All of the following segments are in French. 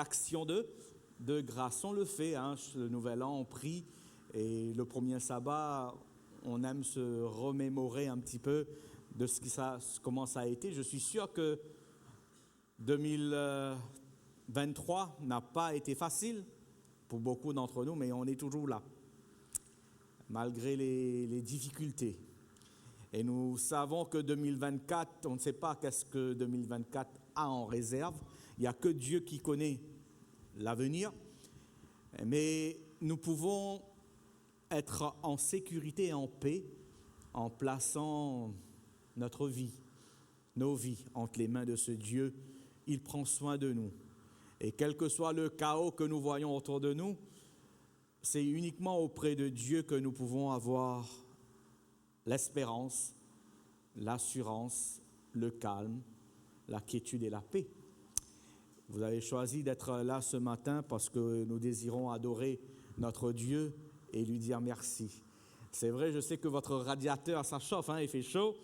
action de grâce. On le fait, hein, le nouvel an, on prie, et le premier sabbat, on aime se remémorer un petit peu de comment ça a été. Je suis sûr que 2023 n'a pas été facile pour beaucoup d'entre nous, mais on est toujours là, malgré les difficultés. Et nous savons que 2024, on ne sait pas qu'est-ce que 2024 a en réserve. Il n'y a que Dieu qui connaît l'avenir. Mais nous pouvons être en sécurité et en paix en plaçant notre vie, nos vies entre les mains de ce Dieu. Il prend soin de nous. Et quel que soit le chaos que nous voyons autour de nous, c'est uniquement auprès de Dieu que nous pouvons avoir l'espérance, l'assurance, le calme, la quiétude et la paix. Vous avez choisi d'être là ce matin parce que nous désirons adorer notre Dieu et lui dire merci. C'est vrai, je sais que votre radiateur, ça chauffe, hein, il fait chaud.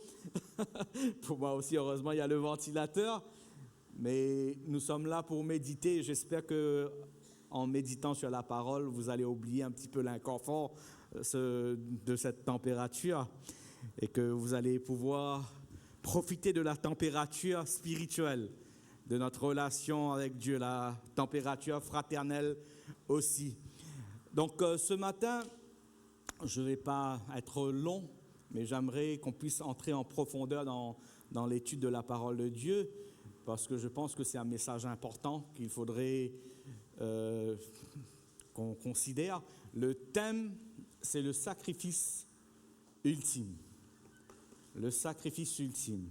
Pour moi aussi, heureusement, il y a le ventilateur. Mais nous sommes là pour méditer. J'espère qu'en méditant sur la parole, vous allez oublier un petit peu l'inconfort de cette température et que vous allez pouvoir profiter de la température spirituelle, de notre relation avec Dieu, la température fraternelle aussi. Donc ce matin, je ne vais pas être long, mais j'aimerais qu'on puisse entrer en profondeur dans l'étude de la parole de Dieu, parce que je pense que c'est un message important qu'il faudrait qu'on considère. Le thème, c'est le sacrifice ultime. Le sacrifice ultime.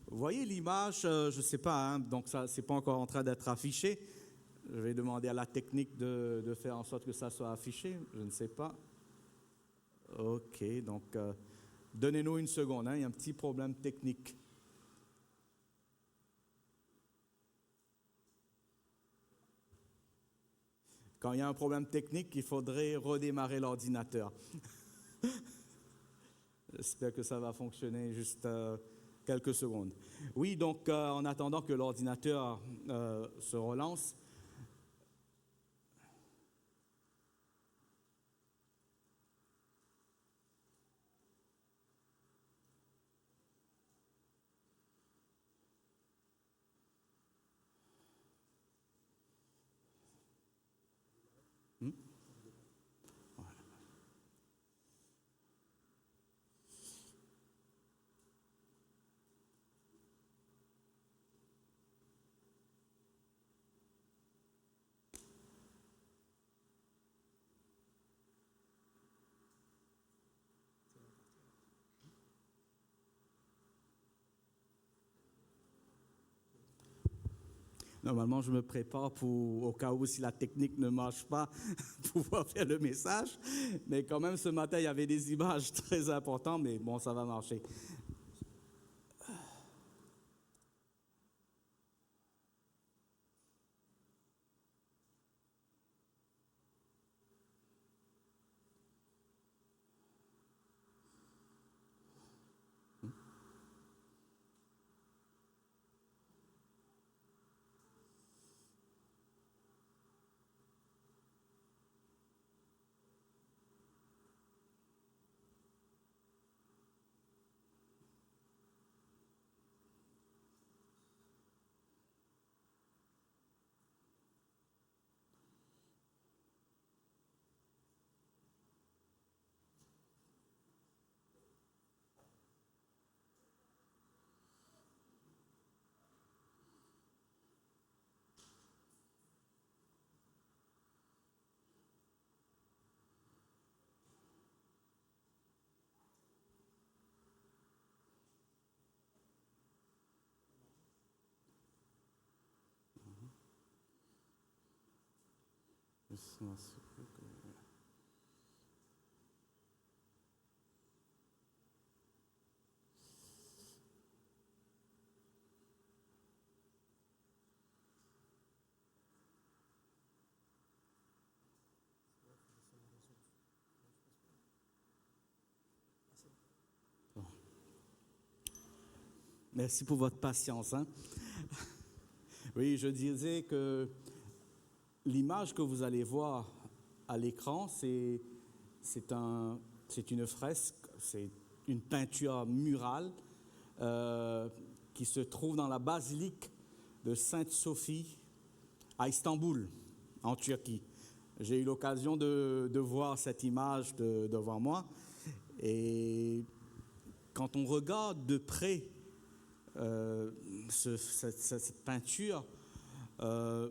Vous voyez l'image, je ne sais pas, hein, donc ça, c'est pas encore en train d'être affiché. Je vais demander à la technique de faire en sorte que ça soit affiché, je ne sais pas. Ok, donc donnez-nous une seconde, hein, il y a un petit problème technique. Quand il y a un problème technique, il faudrait redémarrer l'ordinateur. J'espère que ça va fonctionner juste quelques secondes. Oui, donc en attendant que l'ordinateur se relance, normalement, je me prépare au cas où si la technique ne marche pas, pouvoir faire le message. Mais quand même, ce matin, il y avait des images très importantes, mais bon, ça va marcher. Merci pour votre patience, hein. Oui, je disais que l'image que vous allez voir à l'écran, c'est une fresque, c'est une peinture murale qui se trouve dans la basilique de Sainte-Sophie à Istanbul, en Turquie. J'ai eu l'occasion de voir cette image devant moi. Et quand on regarde de près cette peinture, on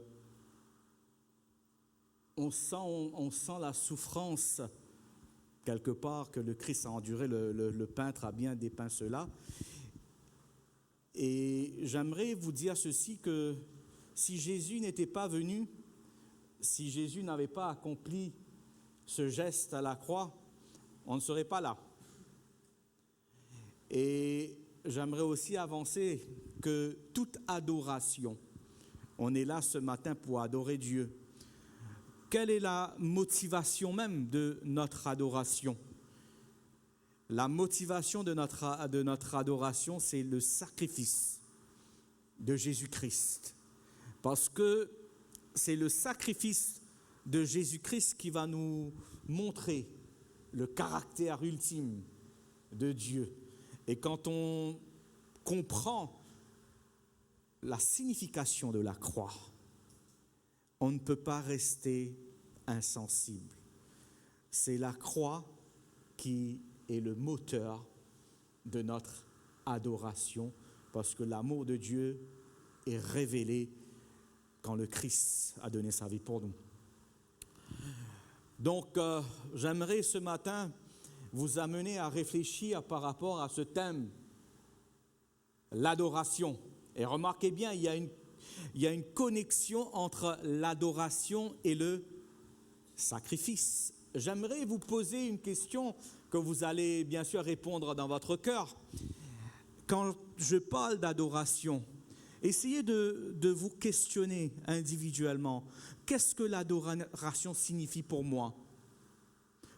sent la souffrance quelque part que le Christ a enduré. Le peintre a bien dépeint cela. Et j'aimerais vous dire ceci, que si Jésus n'était pas venu, si Jésus n'avait pas accompli ce geste à la croix, on ne serait pas là. Et j'aimerais aussi avancer que toute adoration, on est là ce matin pour adorer Dieu. Quelle est la motivation même de notre adoration? La motivation de notre adoration, c'est le sacrifice de Jésus-Christ. Parce que c'est le sacrifice de Jésus-Christ qui va nous montrer le caractère ultime de Dieu. Et quand on comprend la signification de la croix, on ne peut pas rester insensible. C'est la croix qui est le moteur de notre adoration, parce que l'amour de Dieu est révélé quand le Christ a donné sa vie pour nous. Donc, j'aimerais ce matin vous amener à réfléchir par rapport à ce thème, l'adoration. Et remarquez bien, il y a une connexion entre l'adoration et le sacrifice. J'aimerais vous poser une question que vous allez bien sûr répondre dans votre cœur. Quand je parle d'adoration, essayez de vous questionner individuellement. Qu'est-ce que l'adoration signifie pour moi?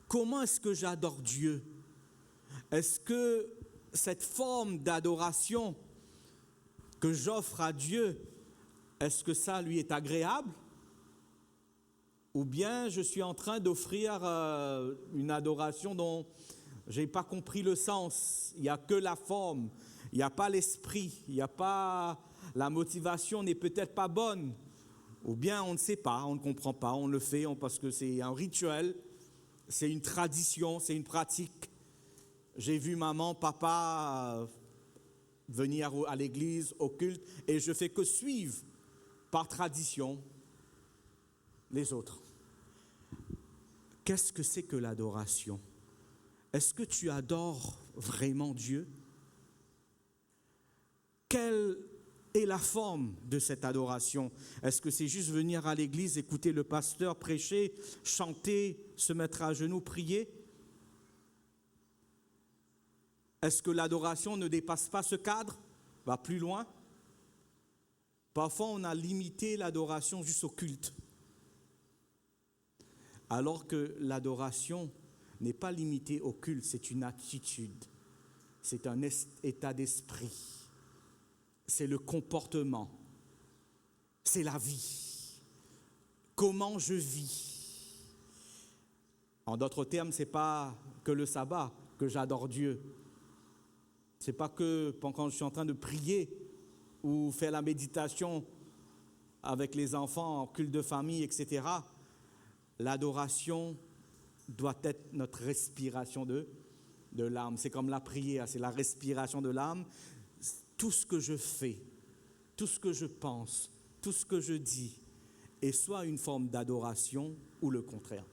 Comment est-ce que j'adore Dieu? Est-ce que cette forme d'adoration que j'offre à Dieu, est-ce que ça lui est agréable? Ou bien je suis en train d'offrir une adoration dont je n'ai pas compris le sens. Il n'y a que la forme, il n'y a pas l'esprit, il n'y a pas... La motivation n'est peut-être pas bonne. Ou bien on ne sait pas, on ne comprend pas, on le fait parce que c'est un rituel, c'est une tradition, c'est une pratique. J'ai vu maman, papa venir à l'église, au culte, et je fais que suivre par tradition les autres. Qu'est-ce que c'est que l'adoration? Est-ce que tu adores vraiment Dieu? Quelle est la forme de cette adoration? Est-ce que c'est juste venir à l'église, écouter le pasteur prêcher, chanter, se mettre à genoux, prier? Est-ce que l'adoration ne dépasse pas ce cadre, va plus loin? Parfois, on a limité l'adoration juste au culte. Alors que l'adoration n'est pas limitée au culte, c'est une attitude, c'est un état d'esprit, c'est le comportement, c'est la vie. Comment je vis? En d'autres termes, ce n'est pas que le sabbat que j'adore Dieu. Ce n'est pas que quand je suis en train de prier ou faire la méditation avec les enfants en culte de famille, etc. L'adoration doit être notre respiration de l'âme. C'est comme la prière, c'est la respiration de l'âme. Tout ce que je fais, tout ce que je pense, tout ce que je dis est soit une forme d'adoration ou le contraire.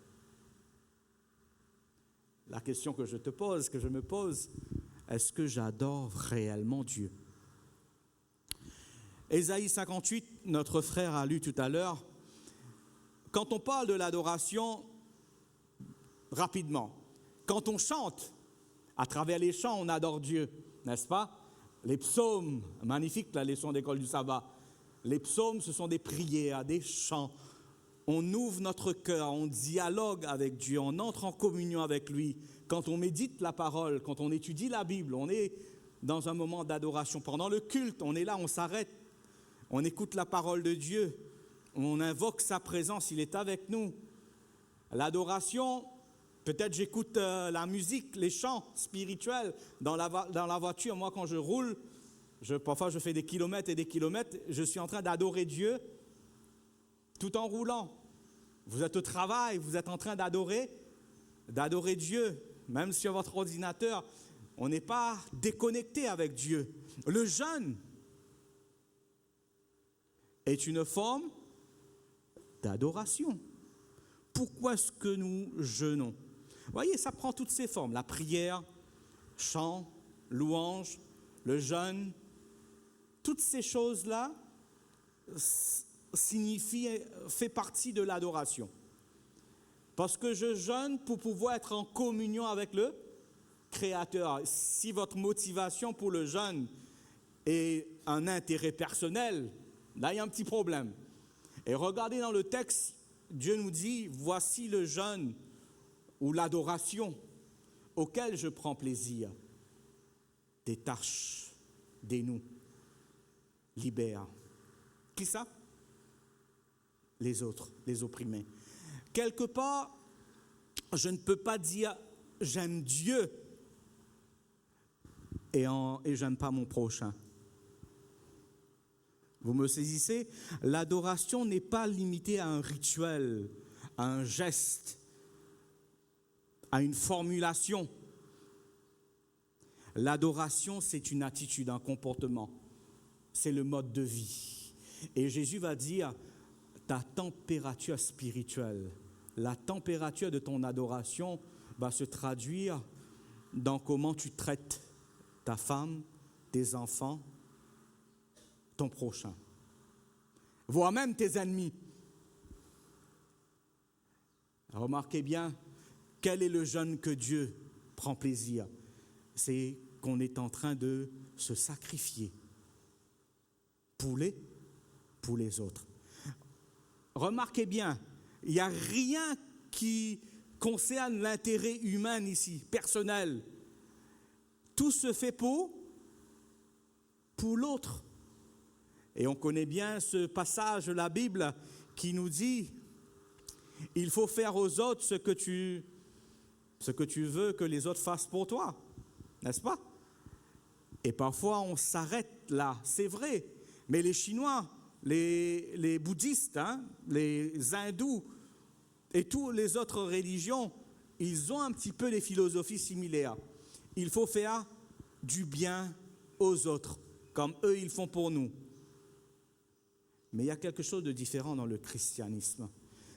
La question que je te pose, que je me pose, est-ce que j'adore réellement Dieu? Ésaïe 58, notre frère a lu tout à l'heure. Quand on parle de l'adoration, rapidement, quand on chante, à travers les chants, on adore Dieu, n'est-ce pas? Les psaumes, magnifique la leçon d'école du sabbat. Les psaumes, ce sont des prières, des chants. On ouvre notre cœur, on dialogue avec Dieu, on entre en communion avec lui. Quand on médite la parole, quand on étudie la Bible, on est dans un moment d'adoration. Pendant le culte, on est là, on s'arrête. on écoute la parole de Dieu, on invoque sa présence, il est avec nous. L'adoration, peut-être j'écoute la musique, les chants spirituels dans la voiture. Moi, quand je roule, parfois je fais des kilomètres et des kilomètres, je suis en train d'adorer Dieu tout en roulant. Vous êtes au travail, vous êtes en train d'adorer Dieu. Même sur votre ordinateur, on n'est pas déconnecté avec Dieu. Le jeûne est une forme d'adoration. Pourquoi est-ce que nous jeûnons? Vous voyez, ça prend toutes ces formes. La prière, chant, louange, le jeûne. Toutes ces choses-là fait partie de l'adoration. Parce que je jeûne pour pouvoir être en communion avec le Créateur. Si votre motivation pour le jeûne est un intérêt personnel, là il y a un petit problème. Et regardez dans le texte, Dieu nous dit, voici le jeûne ou l'adoration auquel je prends plaisir. Détache, dénoue, libère. Qui ça? Les autres, les opprimés. Quelque part, je ne peux pas dire j'aime Dieu et j'aime pas mon prochain. Vous me saisissez? L'adoration n'est pas limitée à un rituel, à un geste, à une formulation. L'adoration, c'est une attitude, un comportement. C'est le mode de vie. Et Jésus va dire, ta température spirituelle, la température de ton adoration va se traduire dans comment tu traites ta femme, tes enfants, ton prochain, voire même tes ennemis. Remarquez bien, quel est le jeûne que Dieu prend plaisir? C'est qu'on est en train de se sacrifier pour les autres. Remarquez bien, il n'y a rien qui concerne l'intérêt humain ici, personnel. Tout se fait pour l'autre. Et on connaît bien ce passage de la Bible qui nous dit « Il faut faire aux autres ce que tu veux que les autres fassent pour toi. » N'est-ce pas? Et parfois on s'arrête là, c'est vrai. Mais les Chinois, les bouddhistes, les hindous et toutes les autres religions, ils ont un petit peu des philosophies similaires. Il faut faire du bien aux autres, comme eux ils font pour nous. Mais il y a quelque chose de différent dans le christianisme.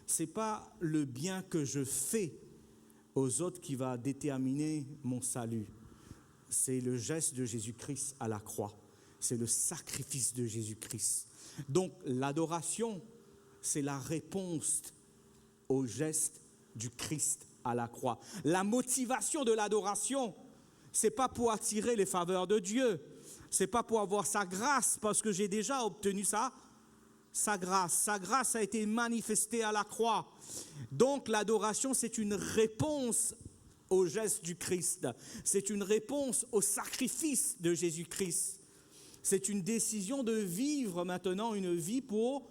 Ce n'est pas le bien que je fais aux autres qui va déterminer mon salut. C'est le geste de Jésus-Christ à la croix. C'est le sacrifice de Jésus-Christ. Donc l'adoration, c'est la réponse au geste du Christ à la croix. La motivation de l'adoration, ce n'est pas pour attirer les faveurs de Dieu. Ce n'est pas pour avoir sa grâce, parce que j'ai déjà obtenu ça. Sa grâce a été manifestée à la croix. Donc l'adoration, c'est une réponse au geste du Christ. C'est une réponse au sacrifice de Jésus-Christ. C'est une décision de vivre maintenant une vie pour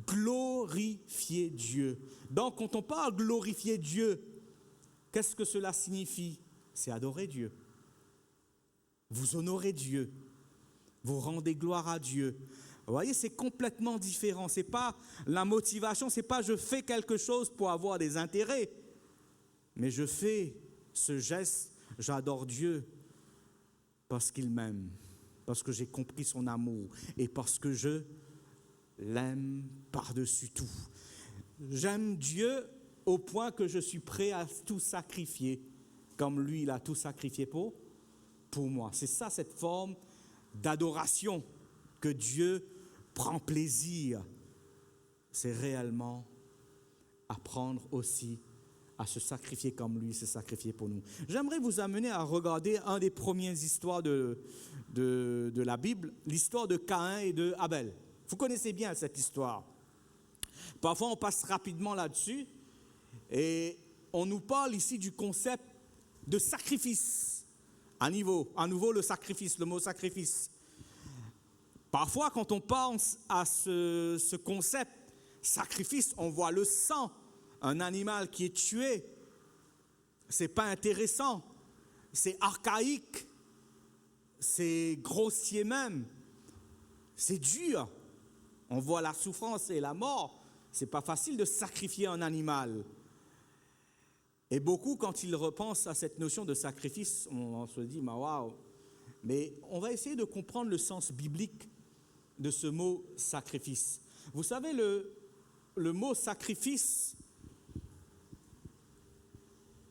glorifier Dieu. Donc quand on parle glorifier Dieu, qu'est-ce que cela signifie? C'est adorer Dieu. Vous honorez Dieu. Vous rendez gloire à Dieu. Vous voyez, c'est complètement différent. C'est pas la motivation, c'est pas je fais quelque chose pour avoir des intérêts, mais je fais ce geste, j'adore Dieu parce qu'il m'aime, parce que j'ai compris son amour et parce que je l'aime par-dessus tout. J'aime Dieu au point que je suis prêt à tout sacrifier, comme lui, il a tout sacrifié pour moi. C'est ça, cette forme d'adoration que Dieu prend plaisir. C'est réellement apprendre aussi à se sacrifier comme lui s'est sacrifié pour nous. J'aimerais vous amener à regarder un des premières histoires de la Bible, l'histoire de Caïn et de Abel. Vous connaissez bien cette histoire. Parfois, on passe rapidement là-dessus et on nous parle ici du concept de sacrifice. À nouveau, le sacrifice, le mot sacrifice. Parfois, quand on pense à ce concept, sacrifice, on voit le sang, un animal qui est tué. C'est pas intéressant, c'est archaïque, c'est grossier même, c'est dur. On voit la souffrance et la mort. C'est pas facile de sacrifier un animal. Et beaucoup, quand ils repensent à cette notion de sacrifice, on se dit, waouh. Mais on va essayer de comprendre le sens biblique de ce mot sacrifice. Vous savez, le mot sacrifice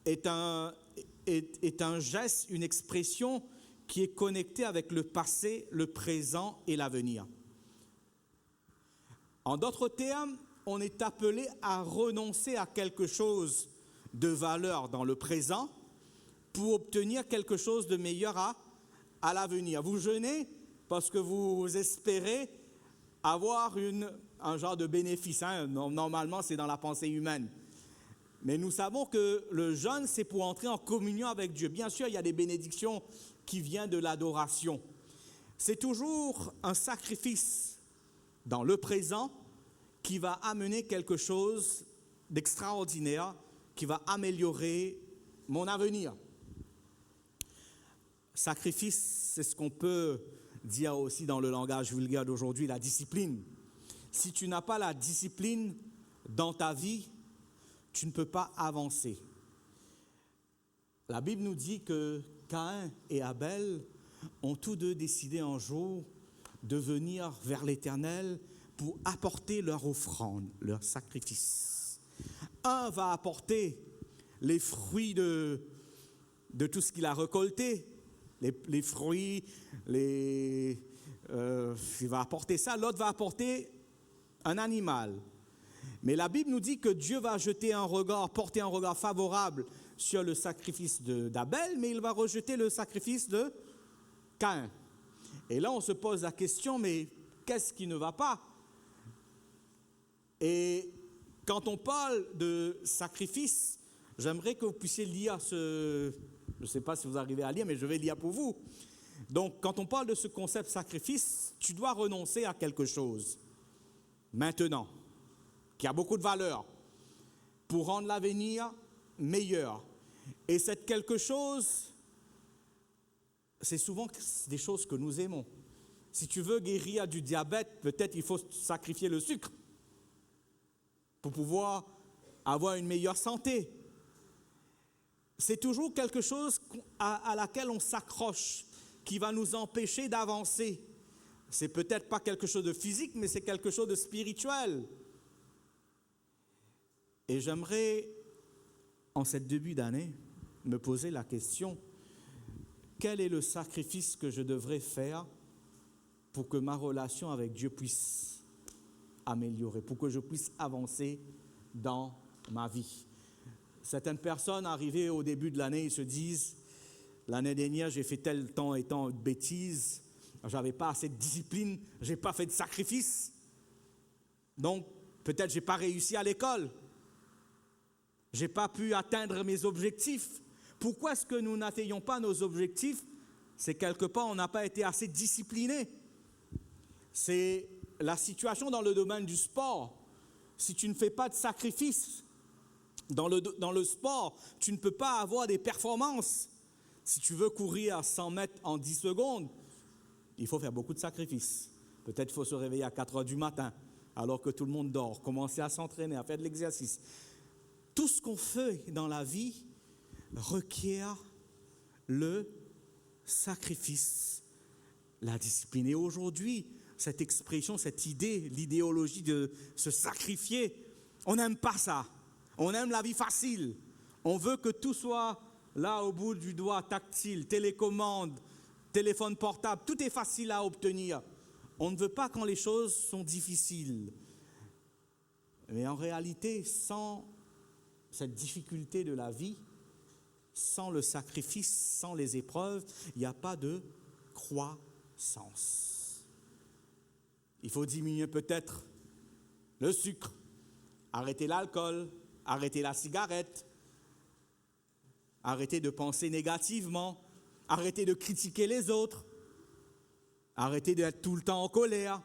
est un geste, une expression qui est connectée avec le passé, le présent et l'avenir. En d'autres termes, on est appelé à renoncer à quelque chose de valeur dans le présent pour obtenir quelque chose de meilleur à l'avenir. Vous jeûnez parce que vous espérez avoir un genre de bénéfice. Normalement, c'est dans la pensée humaine. Mais nous savons que le jeûne, c'est pour entrer en communion avec Dieu. Bien sûr, il y a des bénédictions qui viennent de l'adoration. C'est toujours un sacrifice dans le présent qui va amener quelque chose d'extraordinaire, qui va améliorer mon avenir. Sacrifice, c'est ce qu'on peut dire aussi dans le langage vulgaire d'aujourd'hui, la discipline. Si tu n'as pas la discipline dans ta vie, tu ne peux pas avancer. La Bible nous dit que Caïn et Abel ont tous deux décidé un jour de venir vers l'Éternel pour apporter leur offrande, leur sacrifice. Un va apporter les fruits de tout ce qu'il a récolté, les fruits, il va apporter ça. L'autre va apporter un animal. Mais la Bible nous dit que Dieu va porter un regard favorable sur le sacrifice d'Abel, mais il va rejeter le sacrifice de Caïn. Et là, on se pose la question, mais qu'est-ce qui ne va pas? Et quand on parle de sacrifice, j'aimerais que vous puissiez lire je ne sais pas si vous arrivez à lire, mais je vais lire pour vous. Donc, quand on parle de ce concept sacrifice, tu dois renoncer à quelque chose, maintenant, qui a beaucoup de valeur, pour rendre l'avenir meilleur. Et cette quelque chose, c'est souvent des choses que nous aimons. Si tu veux guérir du diabète, peut-être il faut sacrifier le sucre pour pouvoir avoir une meilleure santé. C'est toujours quelque chose à laquelle on s'accroche, qui va nous empêcher d'avancer. C'est peut-être pas quelque chose de physique, mais c'est quelque chose de spirituel. Et j'aimerais, en cette début d'année, me poser la question, quel est le sacrifice que je devrais faire pour que ma relation avec Dieu puisse améliorer, pour que je puisse avancer dans ma vie? Certaines personnes arrivées au début de l'année, ils se disent, l'année dernière, j'ai fait tel temps et tant de bêtises, j'avais pas assez de discipline, j'ai pas fait de sacrifice, donc peut-être j'ai pas réussi à l'école, j'ai pas pu atteindre mes objectifs. Pourquoi est-ce que nous n'atteignons pas nos objectifs? C'est quelque part, on n'a pas été assez discipliné. C'est la situation dans le domaine du sport. Si tu ne fais pas de sacrifice dans le sport, tu ne peux pas avoir des performances. Si tu veux courir à 100 mètres en 10 secondes, il faut faire beaucoup de sacrifices. Peut-être qu'il faut se réveiller à 4 heures du matin, alors que tout le monde dort, commencer à s'entraîner, à faire de l'exercice. Tout ce qu'on fait dans la vie requiert le sacrifice, la discipline. Et aujourd'hui, cette expression, cette idée, l'idéologie de se sacrifier, on n'aime pas ça. On aime la vie facile. On veut que tout soit là au bout du doigt, tactile, télécommande, téléphone portable, tout est facile à obtenir. On ne veut pas quand les choses sont difficiles. Mais en réalité, sans cette difficulté de la vie, sans le sacrifice, sans les épreuves, il n'y a pas de croissance. Il faut diminuer peut-être le sucre, arrêter l'alcool, arrêter la cigarette, arrêter de penser négativement, arrêter de critiquer les autres. Arrêtez d'être tout le temps en colère.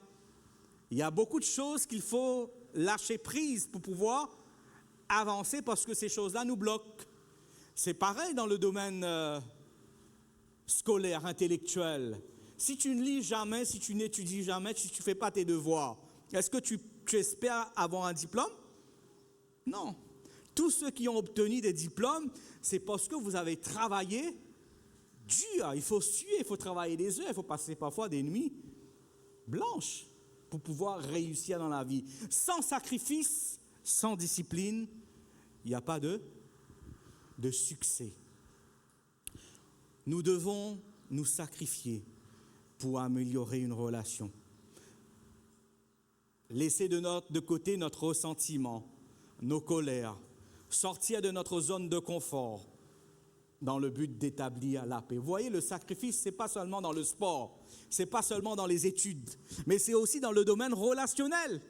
Il y a beaucoup de choses qu'il faut lâcher prise pour pouvoir avancer parce que ces choses-là nous bloquent. C'est pareil dans le domaine scolaire, intellectuel. Si tu ne lis jamais, si tu n'étudies jamais, si tu ne fais pas tes devoirs, est-ce que tu espères avoir un diplôme? Non. Tous ceux qui ont obtenu des diplômes, c'est parce que vous avez travaillé dur. Il faut suer, il faut travailler des heures, il faut passer parfois des nuits blanches pour pouvoir réussir dans la vie. Sans sacrifice, sans discipline, il n'y a pas de succès. Nous devons nous sacrifier pour améliorer une relation. Laisser de côté notre ressentiment, nos colères, sortir de notre zone de confort dans le but d'établir la paix. Vous voyez, le sacrifice, ce n'est pas seulement dans le sport, ce n'est pas seulement dans les études, mais c'est aussi dans le domaine relationnel.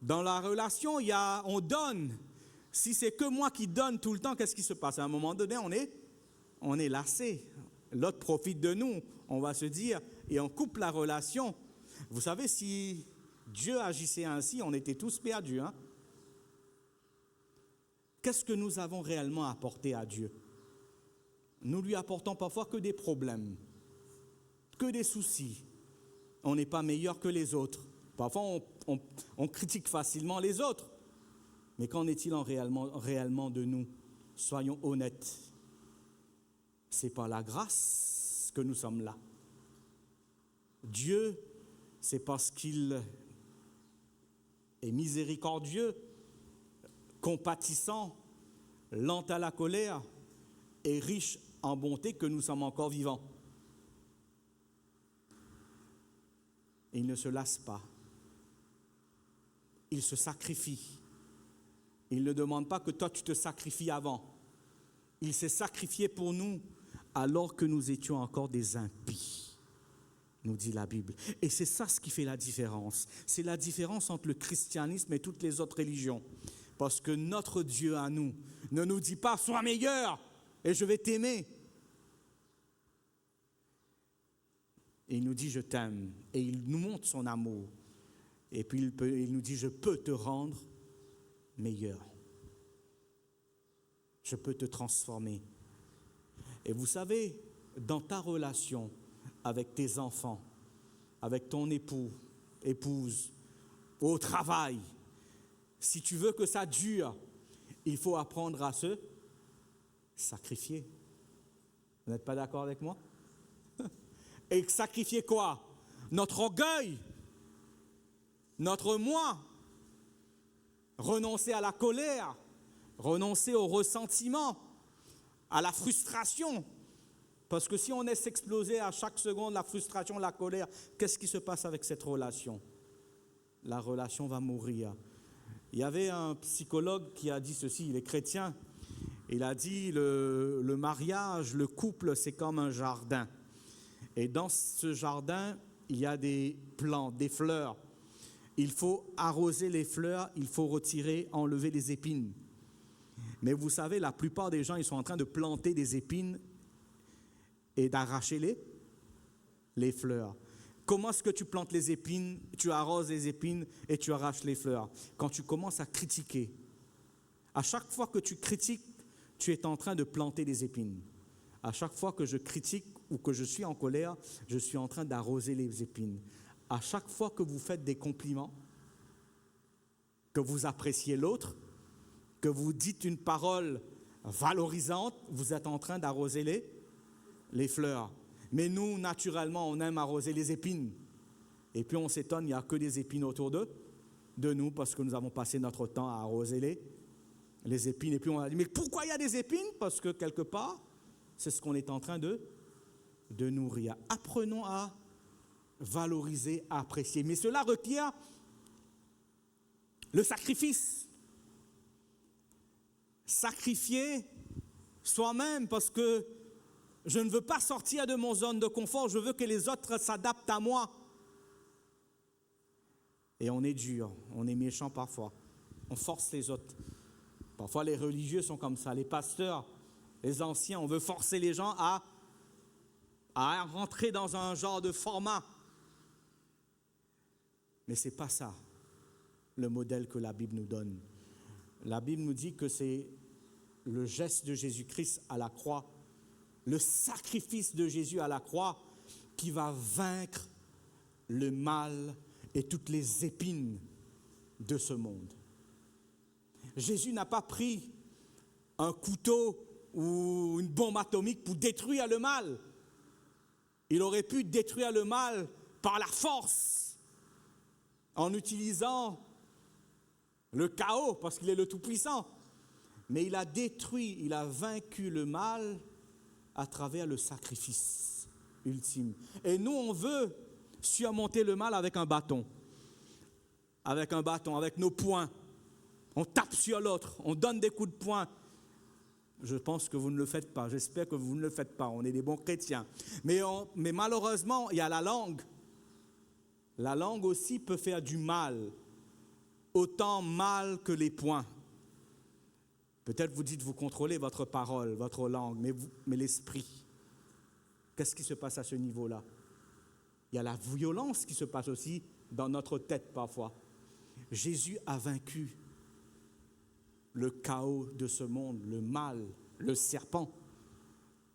Dans la relation, on donne. Si c'est que moi qui donne tout le temps, qu'est-ce qui se passe? À un moment donné, on est lassé. L'autre profite de nous, on va se dire, et on coupe la relation. Vous savez, si Dieu agissait ainsi, on était tous perdus. Qu'est-ce que nous avons réellement apporté à Dieu? Nous lui apportons parfois que des problèmes, que des soucis. On n'est pas meilleur que les autres. Parfois, on critique facilement les autres. Mais qu'en est-il réellement de nous? Soyons honnêtes. C'est par la grâce que nous sommes là. Dieu, c'est parce qu'il est miséricordieux, compatissant, lent à la colère et riche en bonté que nous sommes encore vivants. Et il ne se lasse pas. Il se sacrifie. Il ne demande pas que toi tu te sacrifies avant. Il s'est sacrifié pour nous alors que nous étions encore des impies, nous dit la Bible. Et c'est ça ce qui fait la différence. C'est la différence entre le christianisme et toutes les autres religions. Parce que notre Dieu à nous ne nous dit pas « sois meilleur et je vais t'aimer ». Et il nous dit « je t'aime » et il nous montre son amour. Et puis il nous dit « je peux te rendre meilleur. Je peux te transformer ». Et vous savez, dans ta relation avec tes enfants, avec ton époux, épouse, au travail, si tu veux que ça dure, il faut apprendre à se sacrifier. Vous n'êtes pas d'accord avec moi? Et sacrifier quoi? Notre orgueil, notre moi, renoncer à la colère, renoncer au ressentiment, à la frustration. Parce que si on laisse exploser à chaque seconde la frustration, la colère, qu'est-ce qui se passe avec cette relation? La relation va mourir. Il y avait un psychologue qui a dit ceci, il est chrétien. Il a dit le mariage, le couple, c'est comme un jardin. Et dans ce jardin, il y a des plantes, des fleurs. Il faut arroser les fleurs, il faut enlever les épines. Mais vous savez, la plupart des gens, ils sont en train de planter des épines et d'arracher les fleurs. Comment est-ce que tu plantes les épines, tu arroses les épines et tu arraches les fleurs? Quand tu commences à critiquer. À chaque fois que tu critiques, tu es en train de planter des épines. À chaque fois que je critique ou que je suis en colère, je suis en train d'arroser les épines. À chaque fois que vous faites des compliments, que vous appréciez l'autre, que vous dites une parole valorisante, vous êtes en train d'arroser les fleurs. Mais nous, naturellement, on aime arroser les épines. Et puis on s'étonne, il n'y a que des épines autour de nous parce que nous avons passé notre temps à arroser les épines. Et puis on a dit, mais pourquoi il y a des épines? Parce que quelque part, c'est ce qu'on est en train de nourrir. Apprenons à valoriser, à apprécier. Mais cela requiert le sacrifice. Sacrifier soi-même parce que je ne veux pas sortir de mon zone de confort, je veux que les autres s'adaptent à moi. Et on est dur, on est méchant parfois, on force les autres. Parfois les religieux sont comme ça, les pasteurs, les anciens, on veut forcer les gens à à rentrer dans un genre de format. Mais ce n'est pas ça le modèle que la Bible nous donne. La Bible nous dit que c'est le geste de Jésus-Christ à la croix, le sacrifice de Jésus à la croix qui va vaincre le mal et toutes les épines de ce monde. Jésus n'a pas pris un couteau ou une bombe atomique pour détruire le mal. Il aurait pu détruire le mal par la force, en utilisant le chaos, parce qu'il est le Tout-Puissant. Mais il a détruit, il a vaincu le mal à travers le sacrifice ultime. Et nous, on veut surmonter le mal avec un bâton, avec nos poings. On tape sur l'autre, on donne des coups de poing. Je pense que vous ne le faites pas, j'espère que vous ne le faites pas, on est des bons chrétiens. Mais malheureusement, il y a la langue. La langue aussi peut faire du mal, autant mal que les poings. Peut-être vous dites, vous contrôlez votre parole, votre langue, mais l'esprit, qu'est-ce qui se passe à ce niveau-là? Il y a la violence qui se passe aussi dans notre tête parfois. Jésus a vaincu le chaos de ce monde, le mal, le serpent,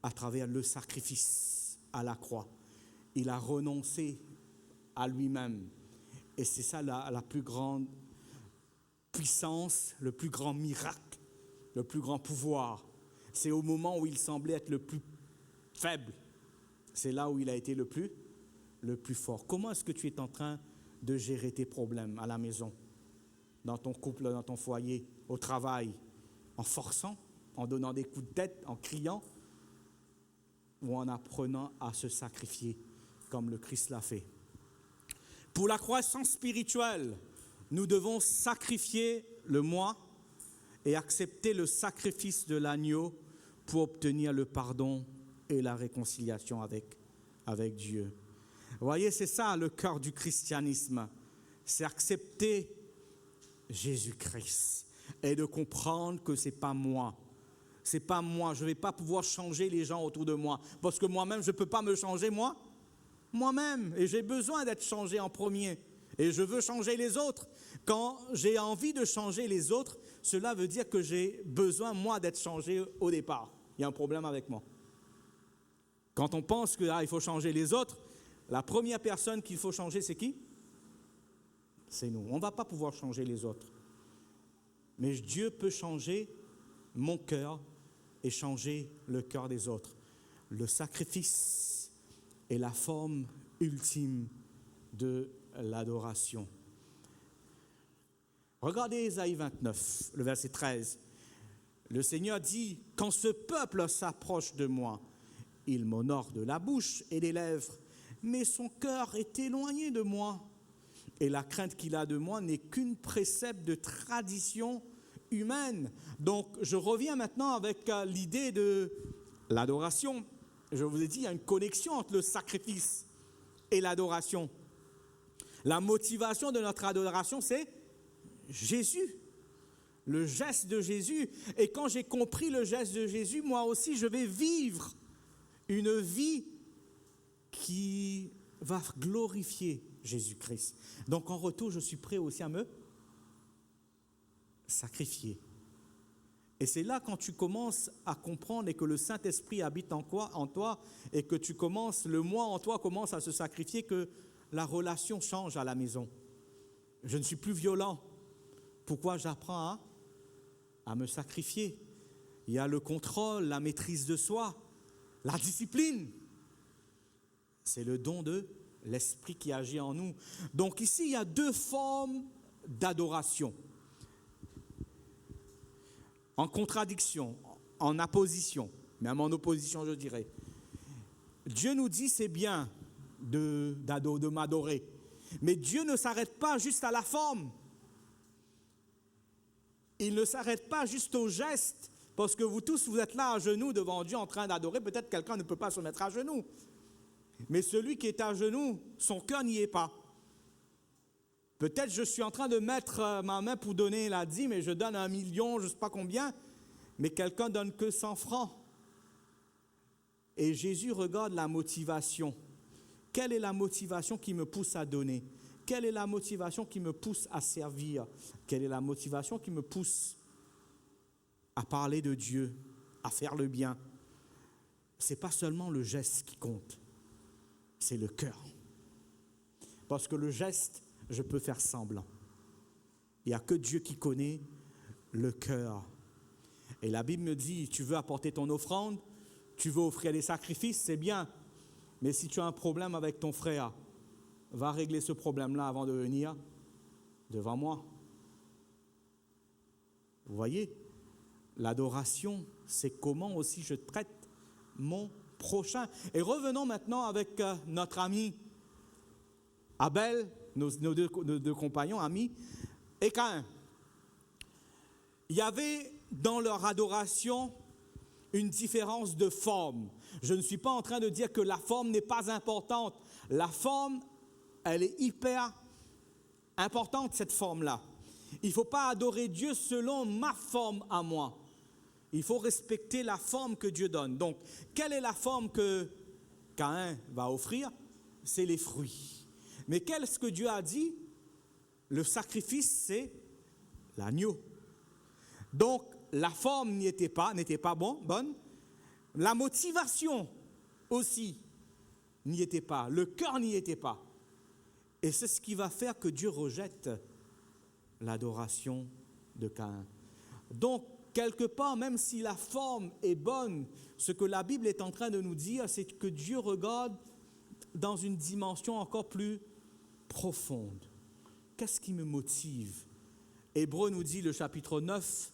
à travers le sacrifice à la croix. Il a renoncé à lui-même. Et c'est ça la plus grande puissance, le plus grand miracle, le plus grand pouvoir. C'est au moment où il semblait être le plus faible. C'est là où il a été le plus fort. Comment est-ce que tu es en train de gérer tes problèmes à la maison, dans ton couple, dans ton foyer, au travail, en forçant, en donnant des coups de tête, en criant, ou en apprenant à se sacrifier comme le Christ l'a fait? Pour la croissance spirituelle, nous devons sacrifier le moi et accepter le sacrifice de l'agneau pour obtenir le pardon et la réconciliation avec Dieu. Vous voyez, c'est ça le cœur du christianisme, c'est accepter Jésus-Christ et de comprendre que ce n'est pas moi. C'est pas moi, je ne vais pas pouvoir changer les gens autour de moi parce que moi-même, je ne peux pas me changer moi-même. Et j'ai besoin d'être changé en premier. Et je veux changer les autres. Quand j'ai envie de changer les autres, cela veut dire que j'ai besoin, moi, d'être changé au départ. Il y a un problème avec moi. Quand on pense qu'il faut changer les autres, la première personne qu'il faut changer, c'est qui? C'est nous. On ne va pas pouvoir changer les autres. Mais Dieu peut changer mon cœur et changer le cœur des autres. Le sacrifice est la forme ultime de l'adoration. Regardez Ésaïe 29, le verset 13. Le Seigneur dit, « Quand ce peuple s'approche de moi, il m'honore de la bouche et des lèvres, mais son cœur est éloigné de moi. Et la crainte qu'il a de moi n'est qu'une précepte de tradition humaine. » Donc, je reviens maintenant avec l'idée de l'adoration. Je vous ai dit, il y a une connexion entre le sacrifice et l'adoration. La motivation de notre adoration, c'est Jésus, le geste de Jésus. Et quand j'ai compris le geste de Jésus, moi aussi, je vais vivre une vie qui va glorifier Jésus-Christ. Donc, en retour, je suis prêt aussi à me sacrifier. Et c'est là quand tu commences à comprendre et que le Saint-Esprit habite en toi et que tu commences, le moi en toi commence à se sacrifier, que la relation change à la maison. Je ne suis plus violent. Pourquoi j'apprends à me sacrifier? Il y a le contrôle, la maîtrise de soi, la discipline. C'est le don de l'Esprit qui agit en nous. Donc ici, il y a deux formes d'adoration. En contradiction, en opposition, même en opposition, je dirais. Dieu nous dit c'est bien de m'adorer, mais Dieu ne s'arrête pas juste à la forme. Il ne s'arrête pas juste au geste, parce que vous tous, vous êtes là à genoux devant Dieu en train d'adorer. Peut-être quelqu'un ne peut pas se mettre à genoux, mais celui qui est à genoux, son cœur n'y est pas. Peut-être je suis en train de mettre ma main pour donner la dîme et je donne 1 million, je ne sais pas combien, mais quelqu'un donne que 100 francs. Et Jésus regarde la motivation. Quelle est la motivation qui me pousse à donner? Quelle est la motivation qui me pousse à servir? Quelle est la motivation qui me pousse à parler de Dieu, à faire le bien? Ce n'est pas seulement le geste qui compte, c'est le cœur. Parce que le geste, je peux faire semblant. Il n'y a que Dieu qui connaît le cœur. Et la Bible me dit, tu veux apporter ton offrande, tu veux offrir des sacrifices, c'est bien. Mais si tu as un problème avec ton frère, va régler ce problème-là avant de venir devant moi. Vous voyez, l'adoration, c'est comment aussi je traite mon prochain. Et revenons maintenant avec notre ami Abel, nos deux compagnons, amis, et Caïn. Il y avait dans leur adoration une différence de forme. Je ne suis pas en train de dire que la forme n'est pas importante. La forme, elle est hyper importante, cette forme-là. Il ne faut pas adorer Dieu selon ma forme à moi. Il faut respecter la forme que Dieu donne. Donc, quelle est la forme que Caïn va offrir? C'est les fruits. Mais qu'est-ce que Dieu a dit? Le sacrifice, c'est l'agneau. Donc, la forme n'était pas bonne. La motivation aussi n'y était pas. Le cœur n'y était pas. Et c'est ce qui va faire que Dieu rejette l'adoration de Caïn. Donc, quelque part, même si la forme est bonne, ce que la Bible est en train de nous dire, c'est que Dieu regarde dans une dimension encore plus profonde. Qu'est-ce qui me motive? Hébreux nous dit, le chapitre 9,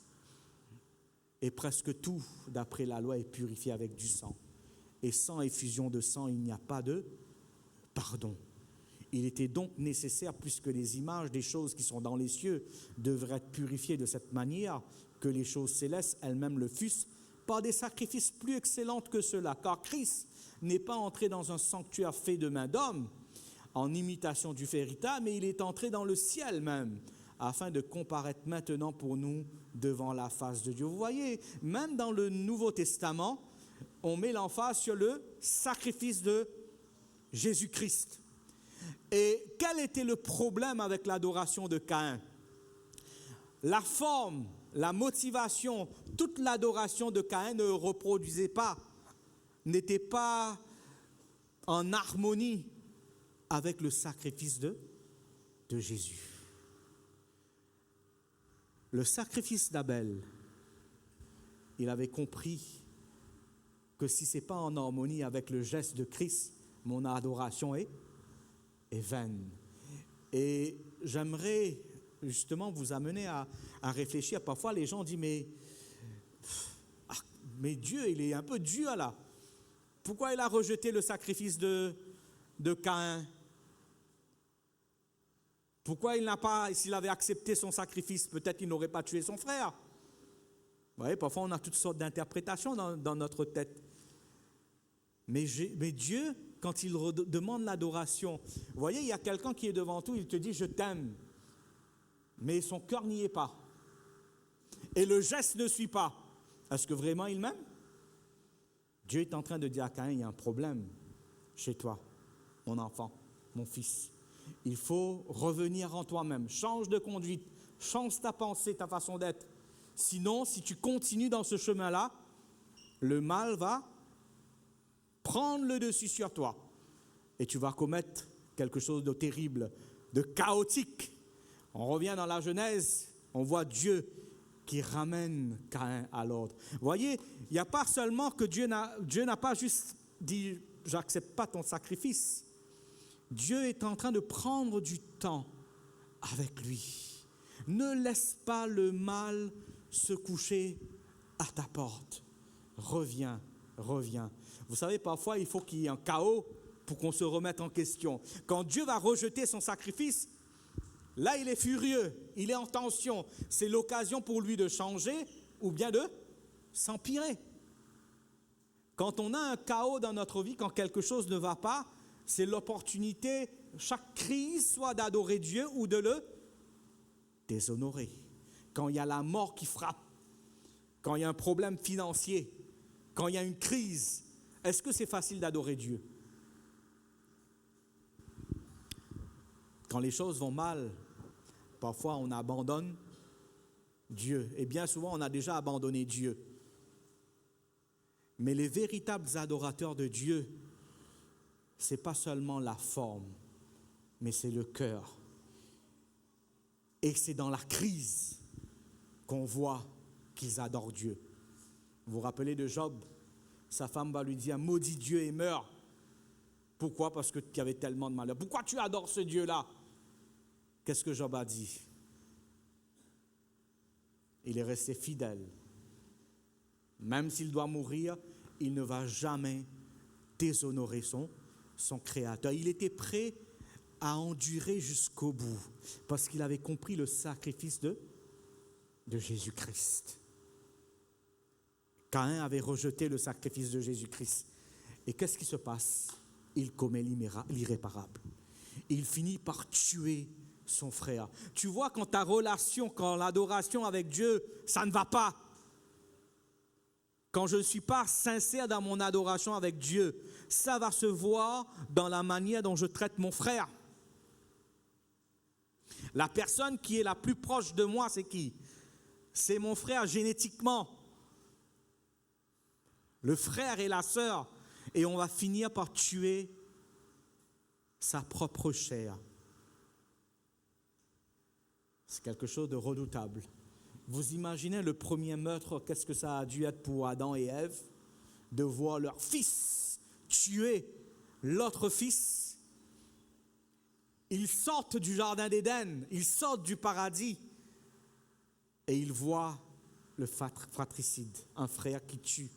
et presque tout, d'après la loi, est purifié avec du sang. Et sans effusion de sang, il n'y a pas de pardon. Il était donc nécessaire, puisque les images des choses qui sont dans les cieux devraient être purifiées de cette manière, que les choses célestes elles-mêmes le fussent, par des sacrifices plus excellents que ceux-là. Car Christ n'est pas entré dans un sanctuaire fait de main d'homme, en imitation du véritable, mais il est entré dans le ciel même, afin de comparaître maintenant pour nous devant la face de Dieu. Vous voyez, même dans le Nouveau Testament, on met l'emphase sur le sacrifice de Jésus-Christ. Et quel était le problème avec l'adoration de Caïn? La forme, la motivation, toute l'adoration de Caïn ne reproduisait pas, n'était pas en harmonie avec le sacrifice de Jésus. Le sacrifice d'Abel, il avait compris que si ce n'est pas en harmonie avec le geste de Christ, mon adoration est vaine. Et j'aimerais justement vous amener à réfléchir. Parfois, les gens disent, mais Dieu, il est un peu dur là. Pourquoi il a rejeté le sacrifice de Caïn? Pourquoi il n'a pas, s'il avait accepté son sacrifice, peut-être qu'il n'aurait pas tué son frère? Vous voyez, parfois on a toutes sortes d'interprétations dans notre tête. Mais Dieu, quand il demande l'adoration, vous voyez, il y a quelqu'un qui est devant toi, il te dit « je t'aime », mais son cœur n'y est pas. Et le geste ne suit pas. Est-ce que vraiment il m'aime? Dieu est en train de dire à Caïn, il y a un problème chez toi, mon enfant, mon fils. Il faut revenir en toi-même. Change de conduite, change ta pensée, ta façon d'être. Sinon, si tu continues dans ce chemin-là, le mal va prendre le dessus sur toi. Et tu vas commettre quelque chose de terrible, de chaotique. On revient dans la Genèse, on voit Dieu qui ramène Caïn à l'ordre. Vous voyez, il n'y a pas seulement que Dieu n'a pas juste dit « j'accepte pas ton sacrifice ». Dieu est en train de prendre du temps avec lui. Ne laisse pas le mal se coucher à ta porte. Reviens. Vous savez, parfois, il faut qu'il y ait un chaos pour qu'on se remette en question. Quand Dieu va rejeter son sacrifice, là, il est furieux, il est en tension. C'est l'occasion pour lui de changer ou bien de s'empirer. Quand on a un chaos dans notre vie, quand quelque chose ne va pas, c'est l'opportunité, chaque crise, soit d'adorer Dieu ou de le déshonorer. Quand il y a la mort qui frappe, quand il y a un problème financier, quand il y a une crise, Est-ce que c'est facile d'adorer Dieu? Quand les choses vont mal, parfois on abandonne Dieu. Et bien souvent, on a déjà abandonné Dieu. Mais les véritables adorateurs de Dieu, ce n'est pas seulement la forme, mais c'est le cœur. Et c'est dans la crise qu'on voit qu'ils adorent Dieu. Vous vous rappelez de Job? Sa femme va lui dire « Maudit Dieu et meurs ». Pourquoi? Parce qu'il y avait tellement de malheur. Pourquoi tu adores ce Dieu-là? Qu'est-ce que Job a dit? Il est resté fidèle. Même s'il doit mourir, il ne va jamais déshonorer son Créateur. Il était prêt à endurer jusqu'au bout parce qu'il avait compris le sacrifice de Jésus-Christ. Caïn avait rejeté le sacrifice de Jésus-Christ. Et qu'est-ce qui se passe? Il commet l'irréparable. Il finit par tuer son frère. Tu vois, quand ta relation, quand l'adoration avec Dieu, ça ne va pas. Quand je ne suis pas sincère dans mon adoration avec Dieu, ça va se voir dans la manière dont je traite mon frère. La personne qui est la plus proche de moi, c'est qui? C'est mon frère génétiquement. Le frère et la sœur. Et on va finir par tuer sa propre chair. C'est quelque chose de redoutable. Vous imaginez le premier meurtre, qu'est-ce que ça a dû être pour Adam et Ève, de voir leur fils tuer l'autre fils. Ils sortent du jardin d'Éden, ils sortent du paradis et ils voient le fratricide, un frère qui tue.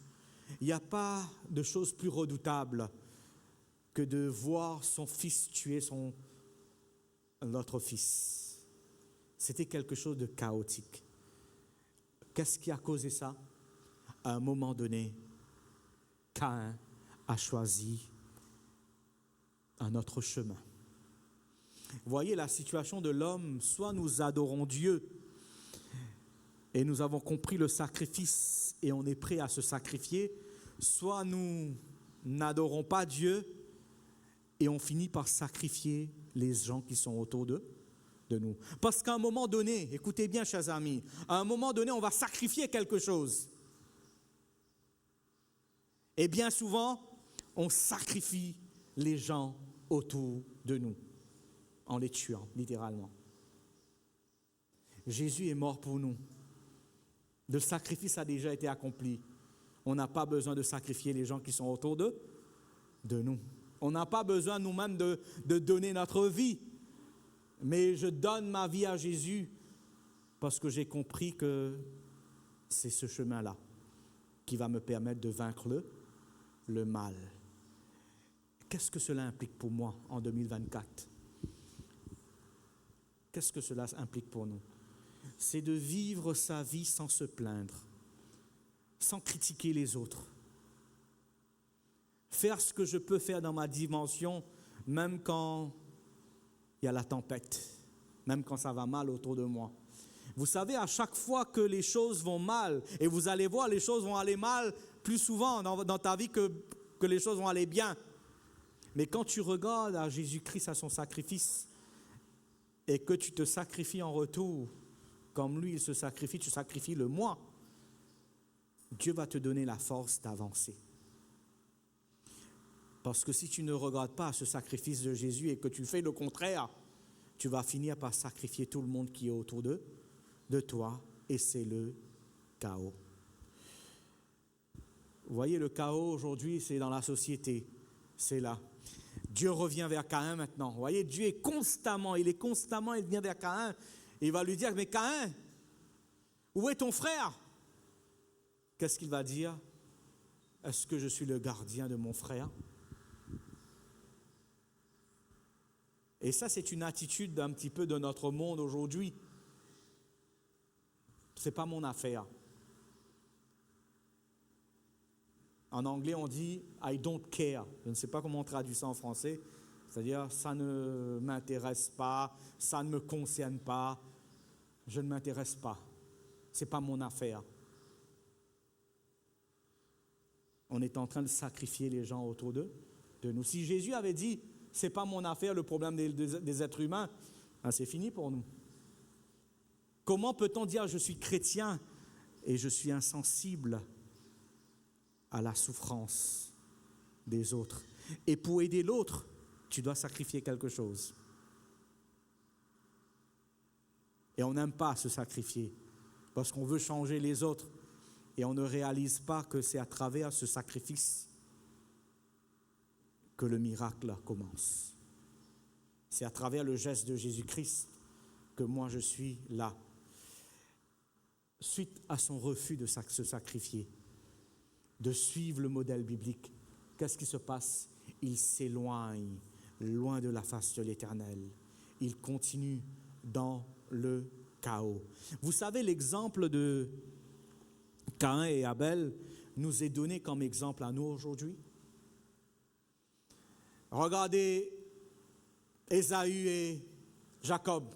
Il n'y a pas de chose plus redoutable que de voir son fils tuer l'autre fils. C'était quelque chose de chaotique. Qu'est-ce qui a causé ça? À un moment donné, Caïn a choisi un autre chemin. Vous voyez la situation de l'homme, soit nous adorons Dieu et nous avons compris le sacrifice et on est prêt à se sacrifier, soit nous n'adorons pas Dieu et on finit par sacrifier les gens qui sont autour de nous. Parce qu'à un moment donné, écoutez bien chers amis, à un moment donné on va sacrifier quelque chose. Et bien souvent, on sacrifie les gens autour de nous, en les tuant, littéralement. Jésus est mort pour nous. Le sacrifice a déjà été accompli. On n'a pas besoin de sacrifier les gens qui sont autour de nous. On n'a pas besoin nous-mêmes de donner notre vie. Mais je donne ma vie à Jésus parce que j'ai compris que c'est ce chemin-là qui va me permettre de vaincre le mal. Qu'est-ce que cela implique pour moi en 2024? Qu'est-ce que cela implique pour nous? C'est de vivre sa vie sans se plaindre, sans critiquer les autres. Faire ce que je peux faire dans ma dimension, même quand il y a la tempête, même quand ça va mal autour de moi. Vous savez, à chaque fois que les choses vont mal, et vous allez voir, les choses vont aller mal plus souvent dans ta vie que les choses vont aller bien. Mais quand tu regardes à Jésus-Christ, à son sacrifice, et que tu te sacrifies en retour, comme lui, il se sacrifie, tu sacrifies le moi, Dieu va te donner la force d'avancer. Parce que si tu ne regardes pas ce sacrifice de Jésus et que tu fais le contraire, tu vas finir par sacrifier tout le monde qui est autour de toi et c'est le chaos. Vous voyez, le chaos aujourd'hui, c'est dans la société, c'est là. Dieu revient vers Caïn maintenant. Vous voyez, Dieu il vient vers Caïn et il va lui dire, mais Caïn, où est ton frère? Qu'est-ce qu'il va dire? Est-ce que je suis le gardien de mon frère? Et ça, c'est une attitude un petit peu de notre monde aujourd'hui. Ce n'est pas mon affaire. En anglais, on dit « I don't care ». Je ne sais pas comment on traduit ça en français. C'est-à-dire, ça ne m'intéresse pas, ça ne me concerne pas, je ne m'intéresse pas. Ce n'est pas mon affaire. On est en train de sacrifier les gens autour de nous. Si Jésus avait dit, c'est pas mon affaire le problème des êtres humains, ben c'est fini pour nous. Comment peut-on dire je suis chrétien et je suis insensible à la souffrance des autres? Et pour aider l'autre, tu dois sacrifier quelque chose. Et on n'aime pas se sacrifier parce qu'on veut changer les autres et on ne réalise pas que c'est à travers ce sacrifice que le miracle commence. C'est à travers le geste de Jésus-Christ que moi je suis là. Suite à son refus de se sacrifier, de suivre le modèle biblique, qu'est-ce qui se passe? Il s'éloigne loin de la face de l'Éternel. Il continue dans le chaos. Vous savez, l'exemple de Caïn et Abel nous est donné comme exemple à nous aujourd'hui. Regardez Ésaü et Jacob.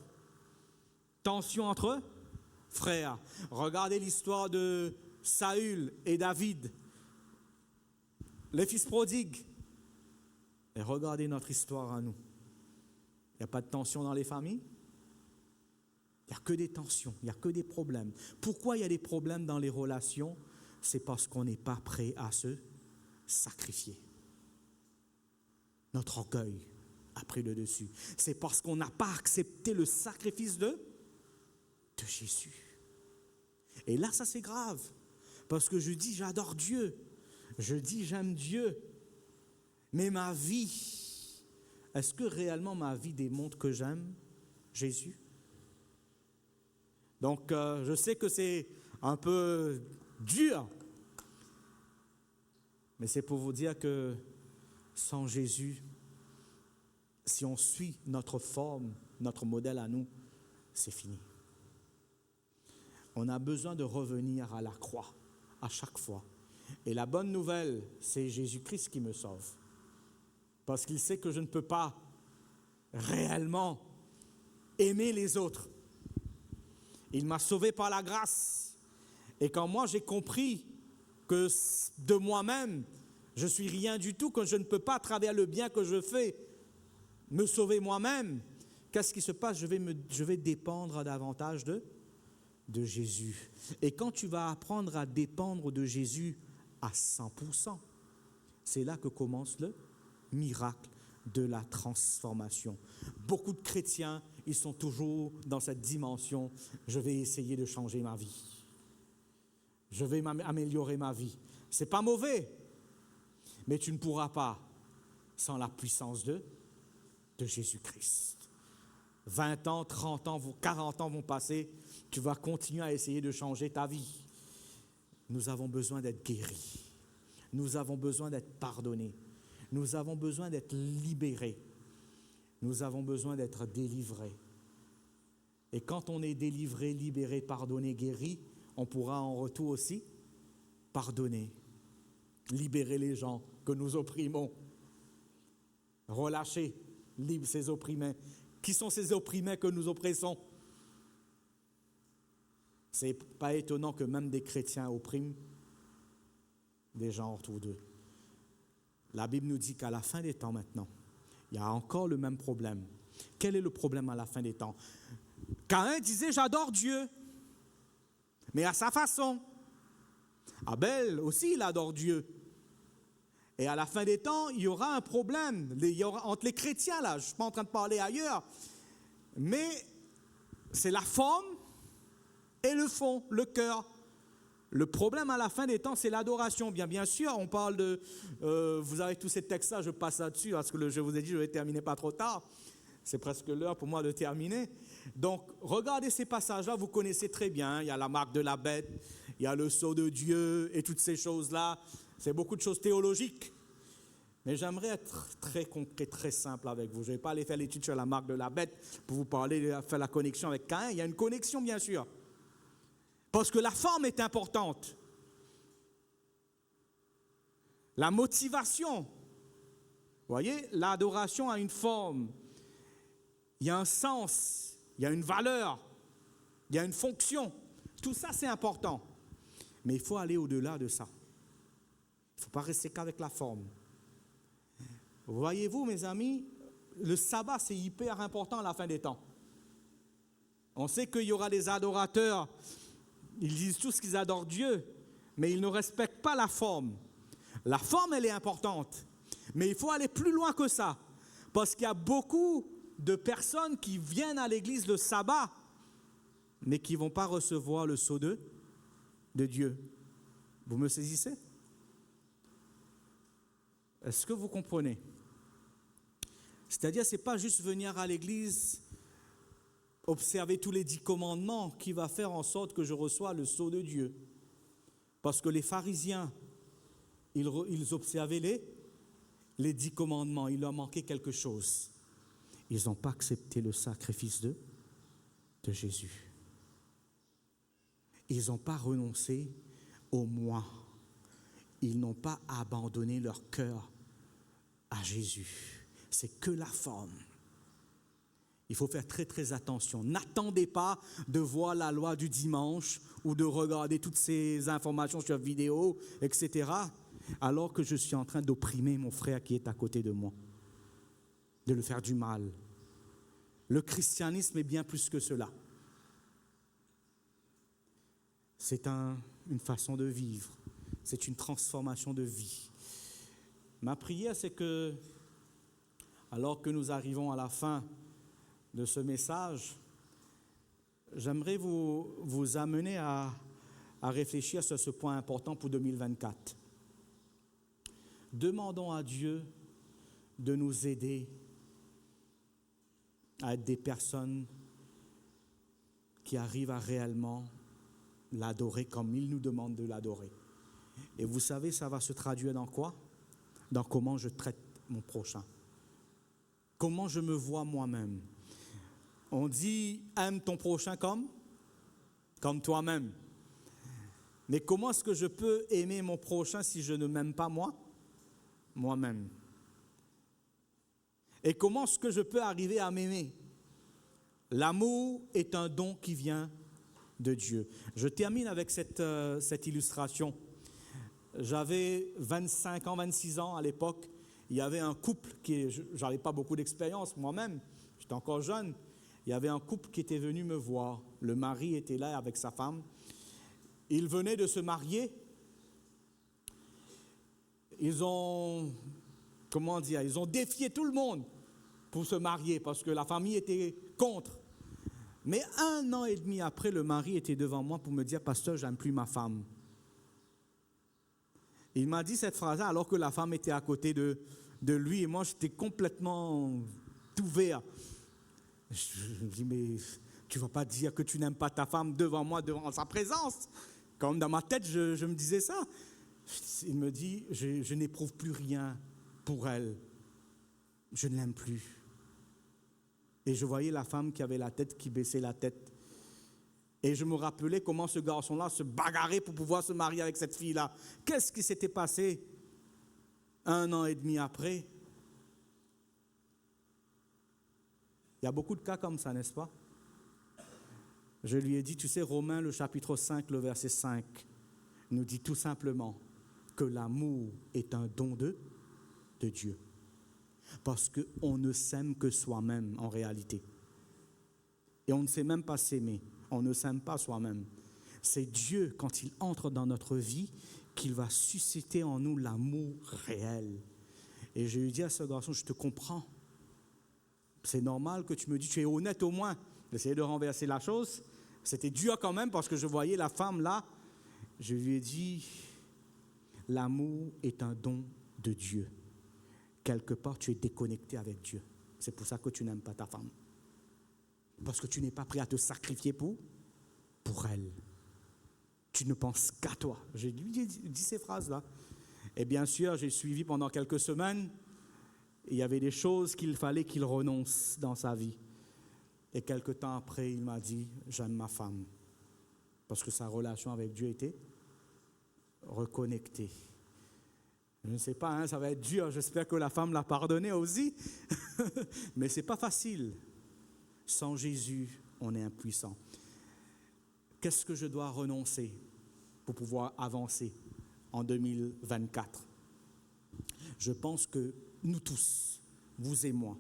Tension entre eux, frères. Regardez l'histoire de Saül et David, les fils prodigues. Et regardez notre histoire à nous. Il n'y a pas de tension dans les familles. Il n'y a que des tensions, il n'y a que des problèmes. Pourquoi il y a des problèmes dans les relations? C'est parce qu'on n'est pas prêt à se sacrifier. Notre orgueil a pris le dessus. C'est parce qu'on n'a pas accepté le sacrifice de Jésus. Et là, ça c'est grave. Parce que je dis, j'adore Dieu. Je dis, j'aime Dieu. Mais ma vie, est-ce que réellement ma vie démontre que j'aime Jésus? Donc, je sais que c'est un peu dur. Mais c'est pour vous dire que sans Jésus, si on suit notre forme, notre modèle à nous, c'est fini. On a besoin de revenir à la croix à chaque fois. Et la bonne nouvelle, c'est Jésus-Christ qui me sauve. Parce qu'il sait que je ne peux pas réellement aimer les autres. Il m'a sauvé par la grâce. Et quand moi j'ai compris que de moi-même, je suis rien du tout, que je ne peux pas, à travers le bien que je fais, me sauver moi-même, qu'est-ce qui se passe? Je vais dépendre davantage de Jésus. Et quand tu vas apprendre à dépendre de Jésus à 100%, c'est là que commence le miracle de la transformation. Beaucoup de chrétiens, ils sont toujours dans cette dimension, je vais essayer de changer ma vie. Je vais améliorer ma vie. C'est pas mauvais, mais tu ne pourras pas sans la puissance de Jésus-Christ. 20 ans, 30 ans, 40 ans vont passer, tu vas continuer à essayer de changer ta vie. Nous avons besoin d'être guéris. Nous avons besoin d'être pardonnés. Nous avons besoin d'être libérés. Nous avons besoin d'être délivrés. Et quand on est délivré, libéré, pardonné, guéri, on pourra en retour aussi pardonner, libérer les gens que nous opprimons, relâcher, libre ces opprimés. Qui sont ces opprimés que nous oppressons? C'est pas étonnant que même des chrétiens oppriment des gens autour d'eux. La Bible nous dit qu'à la fin des temps maintenant, il y a encore le même problème. Quel est le problème à la fin des temps? Caïn disait « j'adore Dieu », mais à sa façon. Abel aussi, il adore Dieu. Et à la fin des temps, il y aura un problème entre les chrétiens, là, je ne suis pas en train de parler ailleurs, mais c'est la forme et le fond, le cœur. Le problème à la fin des temps, c'est l'adoration. Bien sûr, on parle de... vous avez tous ces textes-là, je passe là-dessus, parce que je vous ai dit, je vais terminer pas trop tard. C'est presque l'heure pour moi de terminer. Donc, regardez ces passages-là, vous connaissez très bien. Il y a la marque de la bête, il y a le sceau de Dieu et toutes ces choses-là. C'est beaucoup de choses théologiques. Mais j'aimerais être très concret, très simple avec vous. Je ne vais pas aller faire l'étude sur la marque de la bête pour vous parler, faire la connexion avec Caïn. Il y a une connexion, bien sûr. Parce que la forme est importante. La motivation. Vous voyez, l'adoration a une forme. Il y a un sens. Il y a une valeur. Il y a une fonction. Tout ça, c'est important. Mais il faut aller au-delà de ça. ne faut pas rester qu'avec la forme. Voyez-vous, mes amis, le sabbat, c'est hyper important à la fin des temps. On sait qu'il y aura des adorateurs, ils disent tous qu'ils adorent Dieu, mais ils ne respectent pas la forme. La forme, elle est importante, mais il faut aller plus loin que ça, parce qu'il y a beaucoup de personnes qui viennent à l'église le sabbat, mais qui ne vont pas recevoir le sceau de Dieu. Vous me saisissez? Est-ce que vous comprenez? C'est-à-dire, ce n'est pas juste venir à l'église, observer tous les 10 commandements qui va faire en sorte que je reçois le sceau de Dieu. Parce que les pharisiens, ils observaient les 10 commandements, il leur manquait quelque chose. Ils n'ont pas accepté le sacrifice de Jésus. Ils n'ont pas renoncé au moi. Ils n'ont pas abandonné leur cœur à Jésus. C'est que la forme. Il faut faire très très attention. N'attendez pas de voir la loi du dimanche ou de regarder toutes ces informations sur vidéo, etc., alors que je suis en train d'opprimer mon frère qui est à côté de moi, de le faire du mal. Le christianisme est bien plus que cela. C'est une façon de vivre. C'est une transformation de vie. Ma prière, c'est que, alors que nous arrivons à la fin de ce message, j'aimerais vous amener à réfléchir sur ce point important pour 2024. Demandons à Dieu de nous aider à être des personnes qui arrivent à réellement l'adorer comme il nous demande de l'adorer. Et vous savez, ça va se traduire dans quoi? Dans comment je traite mon prochain. Comment je me vois moi-même. On dit, aime ton prochain comme toi-même. Mais comment est-ce que je peux aimer mon prochain si je ne m'aime pas moi-même? Et comment est-ce que je peux arriver à m'aimer? L'amour est un don qui vient de Dieu. Je termine avec cette illustration. J'avais 25 ans, 26 ans à l'époque. Il y avait un couple je n'avais pas beaucoup d'expérience moi-même, j'étais encore jeune. Il y avait un couple qui était venu me voir. Le mari était là avec sa femme. Ils venaient de se marier. Ils ont défié tout le monde pour se marier parce que la famille était contre. Mais 1 an et demi après, le mari était devant moi pour me dire « Pasteur, j'aime plus ma femme ». Il m'a dit cette phrase-là alors que la femme était à côté de lui et moi, j'étais complètement ouvert. Je me dis « Mais tu ne vas pas dire que tu n'aimes pas ta femme devant moi, devant sa présence ». Comme dans ma tête, je me disais ça. Il me dit « Je n'éprouve plus rien pour elle. Je ne l'aime plus ». Et je voyais la femme qui avait la tête, qui baissait la tête. Et je me rappelais comment ce garçon-là se bagarrait pour pouvoir se marier avec cette fille-là. Qu'est-ce qui s'était passé 1 an et demi après? Il y a beaucoup de cas comme ça, n'est-ce pas? Je lui ai dit, tu sais, Romains, le chapitre 5, le verset 5, nous dit tout simplement que l'amour est un don de Dieu. Parce qu'on ne s'aime que soi-même en réalité. Et on ne sait même pas s'aimer. On ne s'aime pas soi-même. C'est Dieu, quand il entre dans notre vie, qu'il va susciter en nous l'amour réel. Et je lui ai dit à ce garçon, je te comprends. C'est normal que tu me dis, tu es honnête au moins. J'essayais de renverser la chose. C'était dur quand même parce que je voyais la femme là. Je lui ai dit, l'amour est un don de Dieu. Quelque part, tu es déconnecté avec Dieu. C'est pour ça que tu n'aimes pas ta femme. Parce que tu n'es pas prêt à te sacrifier pour elle. Tu ne penses qu'à toi. J'ai dit ces phrases-là. Et bien sûr, j'ai suivi pendant quelques semaines. Il y avait des choses qu'il fallait qu'il renonce dans sa vie. Et quelque temps après, il m'a dit, j'aime ma femme. Parce que sa relation avec Dieu était reconnectée. Je ne sais pas, ça va être dur. J'espère que la femme l'a pardonné aussi. Mais ce n'est pas facile. Sans Jésus, on est impuissant. Qu'est-ce que je dois renoncer pour pouvoir avancer en 2024? Je pense que nous tous, vous et moi,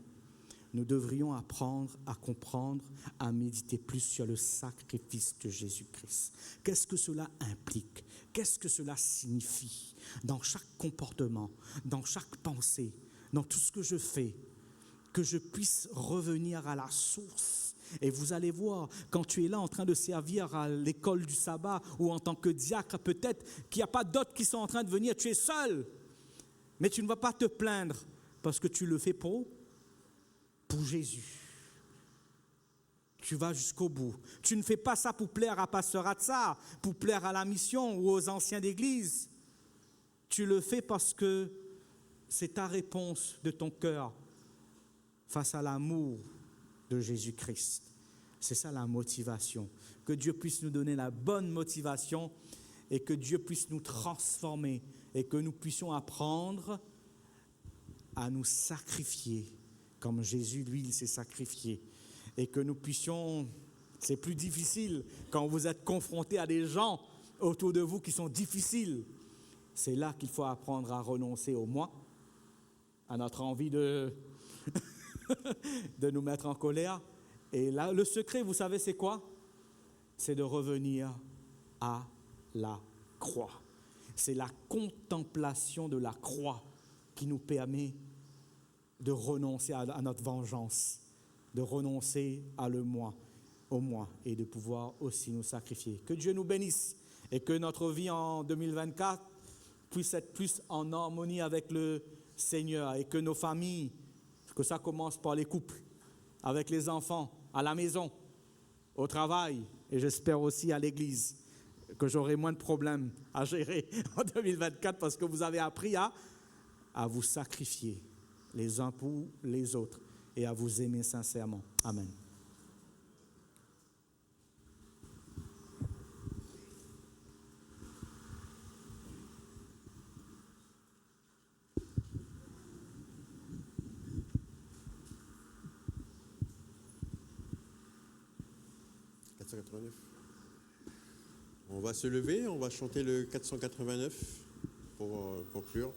nous devrions apprendre à comprendre, à méditer plus sur le sacrifice de Jésus-Christ. Qu'est-ce que cela implique? Qu'est-ce que cela signifie dans chaque comportement, dans chaque pensée, dans tout ce que je fais, que je puisse revenir à la source. Et vous allez voir, quand tu es là en train de servir à l'école du sabbat ou en tant que diacre, peut-être qu'il n'y a pas d'autres qui sont en train de venir, tu es seul. Mais tu ne vas pas te plaindre parce que tu le fais pour Jésus. Tu vas jusqu'au bout. Tu ne fais pas ça pour plaire à Pasteur Atsa, pour plaire à la mission ou aux anciens d'église. Tu le fais parce que c'est ta réponse de ton cœur face à l'amour de Jésus-Christ. C'est ça la motivation. Que Dieu puisse nous donner la bonne motivation et que Dieu puisse nous transformer et que nous puissions apprendre à nous sacrifier comme Jésus, lui, il s'est sacrifié. Et que nous puissions, c'est plus difficile quand vous êtes confronté à des gens autour de vous qui sont difficiles. C'est là qu'il faut apprendre à renoncer au moi, à notre envie de nous mettre en colère. Et là, le secret, vous savez, c'est quoi? C'est de revenir à la croix. C'est la contemplation de la croix qui nous permet de renoncer à notre vengeance, de renoncer au moi et de pouvoir aussi nous sacrifier. Que Dieu nous bénisse et que notre vie en 2024 puisse être plus en harmonie avec le Seigneur et que nos familles, que ça commence par les couples, avec les enfants, à la maison, au travail et j'espère aussi à l'église, que j'aurai moins de problèmes à gérer en 2024 parce que vous avez appris à vous sacrifier les uns pour les autres et à vous aimer sincèrement. Amen. On va se lever, on va chanter le 489 pour conclure.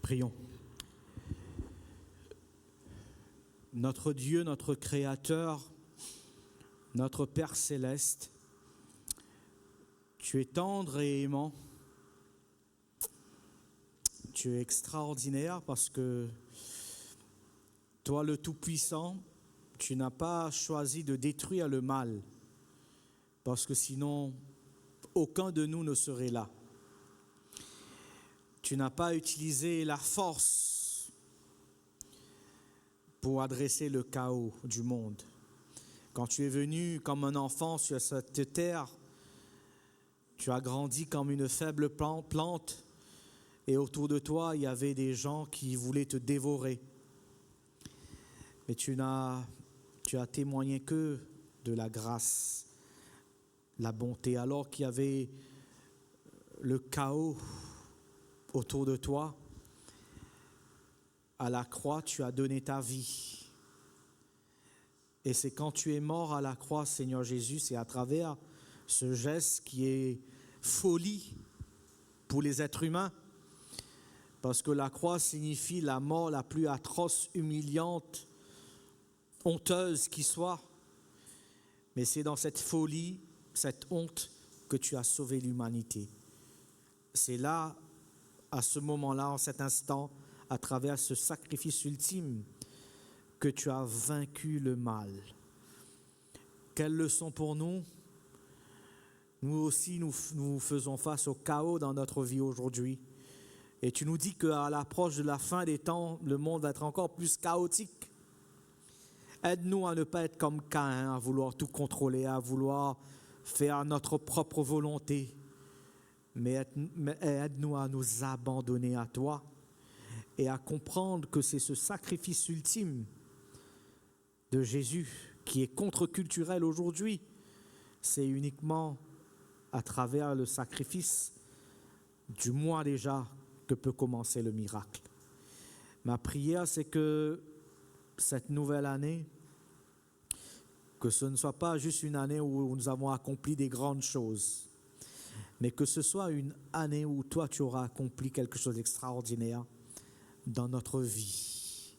Prions. Notre Dieu, notre Créateur, notre Père céleste, tu es tendre et aimant. Tu es extraordinaire parce que toi, le Tout-Puissant, tu n'as pas choisi de détruire le mal parce que sinon, aucun de nous ne serait là. Tu n'as pas utilisé la force pour adresser le chaos du monde. Quand tu es venu comme un enfant sur cette terre, tu as grandi comme une faible plante et autour de toi, il y avait des gens qui voulaient te dévorer. Mais tu as témoigné que de la grâce, la bonté, alors qu'il y avait le chaos autour de toi. À la croix, tu as donné ta vie. Et c'est quand tu es mort à la croix, Seigneur Jésus, c'est à travers ce geste qui est folie pour les êtres humains. Parce que la croix signifie la mort la plus atroce, humiliante, honteuse qui soit. Mais c'est dans cette folie, cette honte, que tu as sauvé l'humanité. C'est là, à ce moment-là, en cet instant, à travers ce sacrifice ultime, que tu as vaincu le mal. Quelle leçon pour nous? Nous aussi, nous faisons face au chaos dans notre vie aujourd'hui. Et tu nous dis qu'à l'approche de la fin des temps, le monde va être encore plus chaotique. Aide-nous à ne pas être comme Caïn, à vouloir tout contrôler, à vouloir faire notre propre volonté. Mais aide-nous à nous abandonner à toi et à comprendre que c'est ce sacrifice ultime de Jésus qui est contre-culturel aujourd'hui. C'est uniquement à travers le sacrifice du mois déjà que peut commencer le miracle. Ma prière, c'est que cette nouvelle année, que ce ne soit pas juste une année où nous avons accompli des grandes choses, mais que ce soit une année où toi, tu auras accompli quelque chose d'extraordinaire dans notre vie,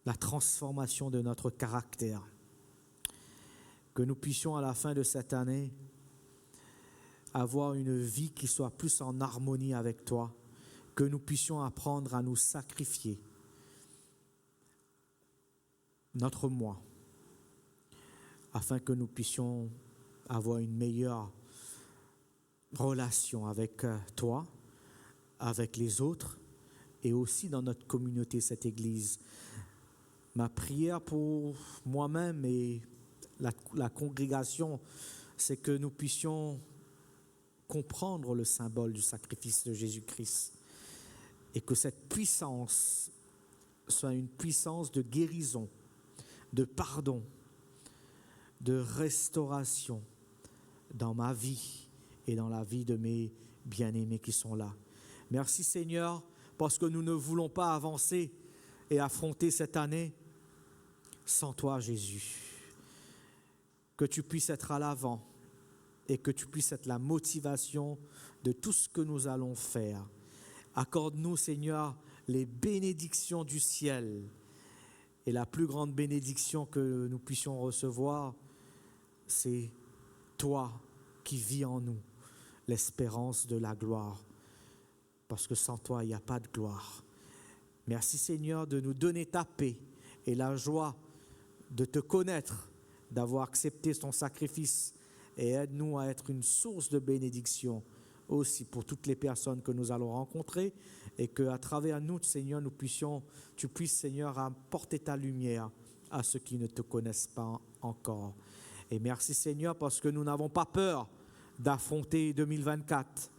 la transformation de notre caractère. Que nous puissions à la fin de cette année avoir une vie qui soit plus en harmonie avec toi, que nous puissions apprendre à nous sacrifier notre moi, afin que nous puissions avoir une meilleure relation avec toi, avec les autres et aussi dans notre communauté, cette Église. Ma prière pour moi-même et la congrégation, c'est que nous puissions comprendre le symbole du sacrifice de Jésus-Christ et que cette puissance soit une puissance de guérison, de pardon, de restauration dans ma vie et dans la vie de mes bien-aimés qui sont là. Merci Seigneur, parce que nous ne voulons pas avancer et affronter cette année sans toi, Jésus. Que tu puisses être à l'avant et que tu puisses être la motivation de tout ce que nous allons faire. Accorde-nous, Seigneur, les bénédictions du ciel. Et la plus grande bénédiction que nous puissions recevoir, c'est toi qui vis en nous, l'espérance de la gloire. Parce que sans toi, il n'y a pas de gloire. Merci Seigneur de nous donner ta paix et la joie de te connaître, d'avoir accepté ton sacrifice, et aide-nous à être une source de bénédiction aussi pour toutes les personnes que nous allons rencontrer, et qu'à travers nous, Seigneur, tu puisses, Seigneur, apporter ta lumière à ceux qui ne te connaissent pas encore. Et merci Seigneur, parce que nous n'avons pas peur d'affronter 2024,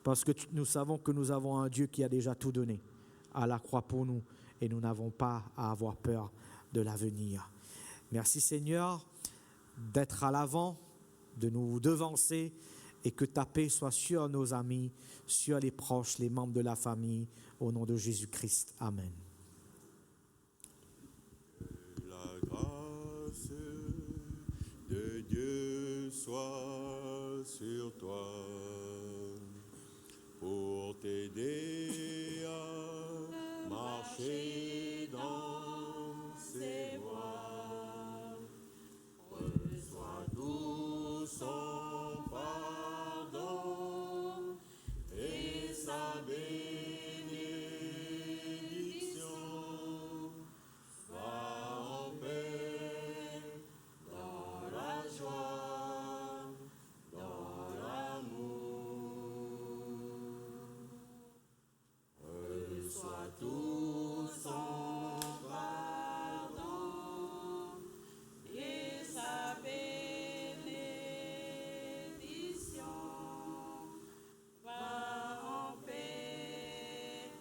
parce que nous savons que nous avons un Dieu qui a déjà tout donné à la croix pour nous, et nous n'avons pas à avoir peur de l'avenir. Merci Seigneur d'être à l'avant, de nous devancer, et que ta paix soit sur nos amis, sur les proches, les membres de la famille, au nom de Jésus-Christ. Amen. La grâce de Dieu soit sur toi pour t'aider à marcher dans ses voies. Reçois tout son pardon et sa bénédiction. Va en paix dans la joie, dans l'amour. Reçois tout son pardon et sa bénédiction. Va en paix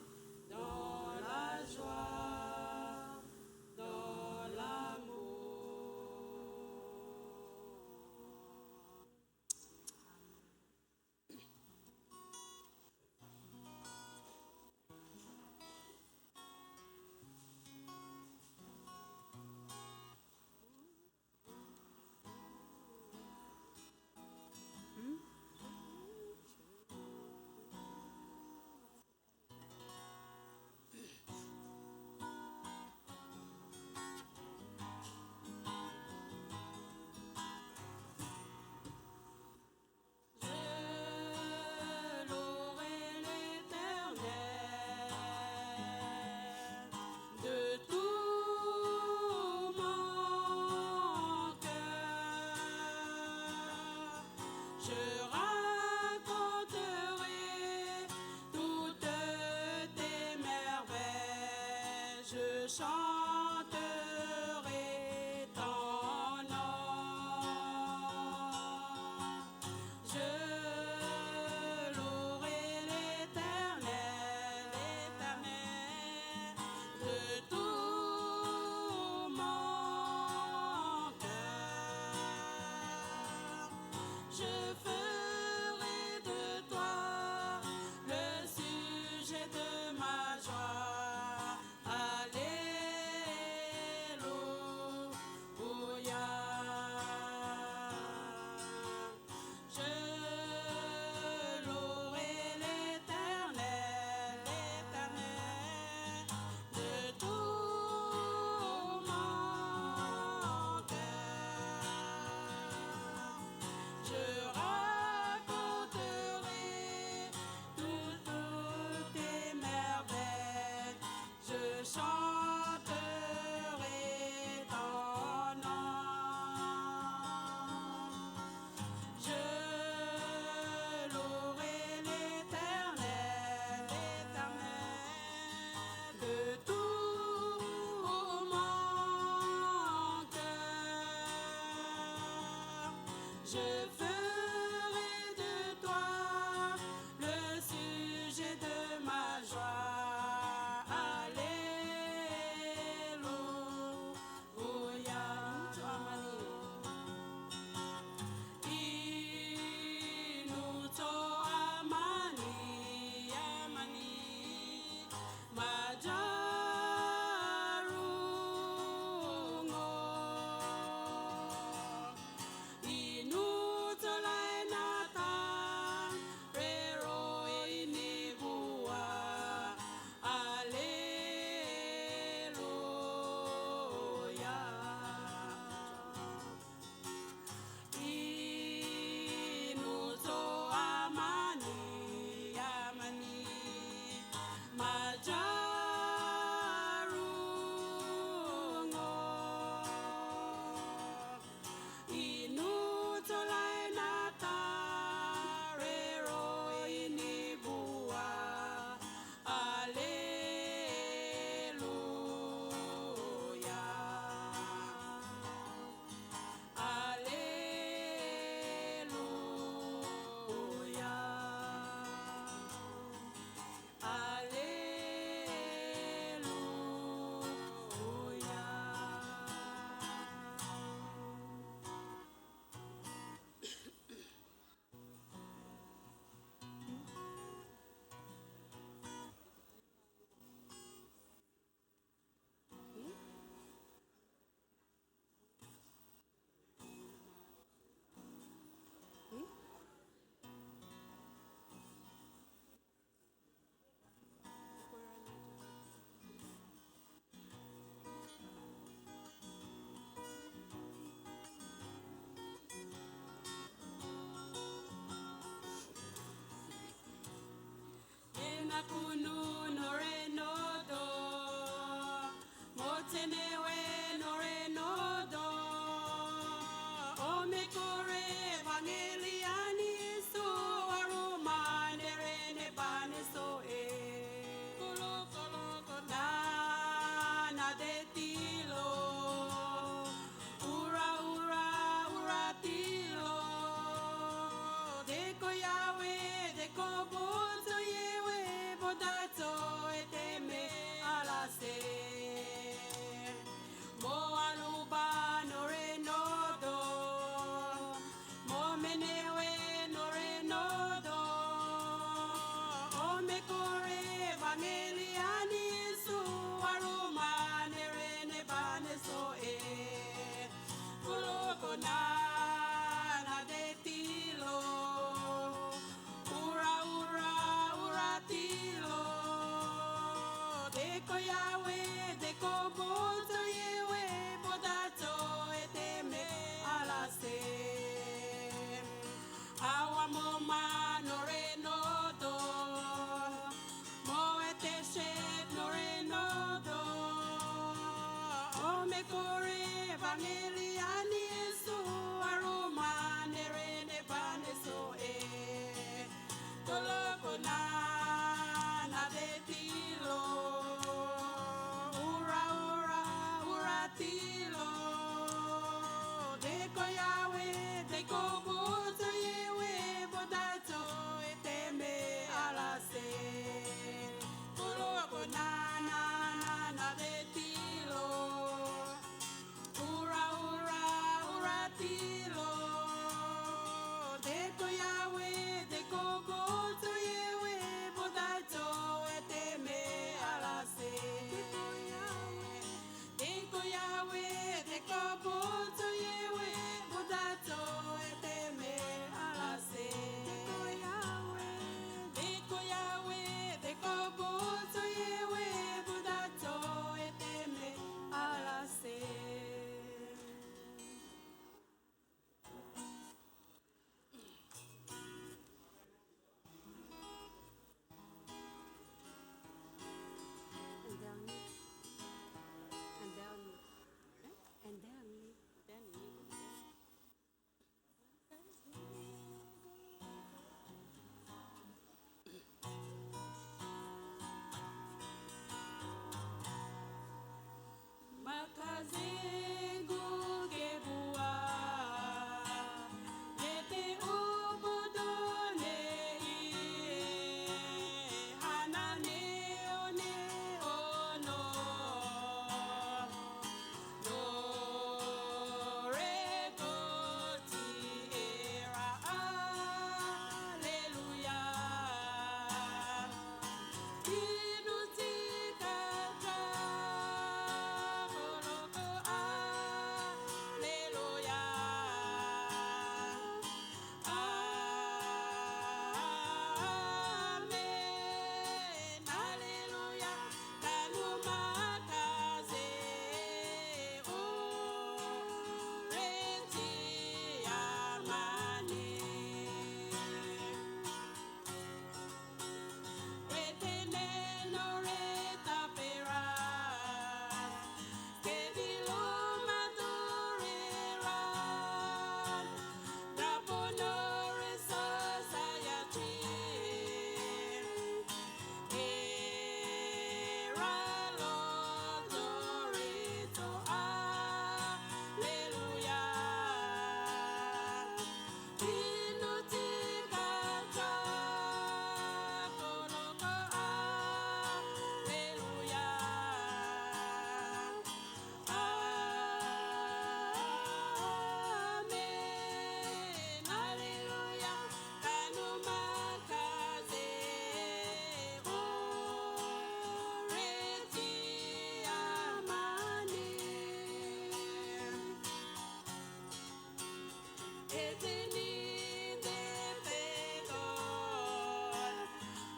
dans la joie, dans l'amour. Je louerai l'Éternel de tout mon cœur. Je raconterai toutes tes merveilles. Je chanterai ton nom. Je louerai l'Éternel, de tout mon cœur. Je ferai de toi le sujet de ma joie. Alléluia.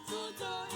Tutto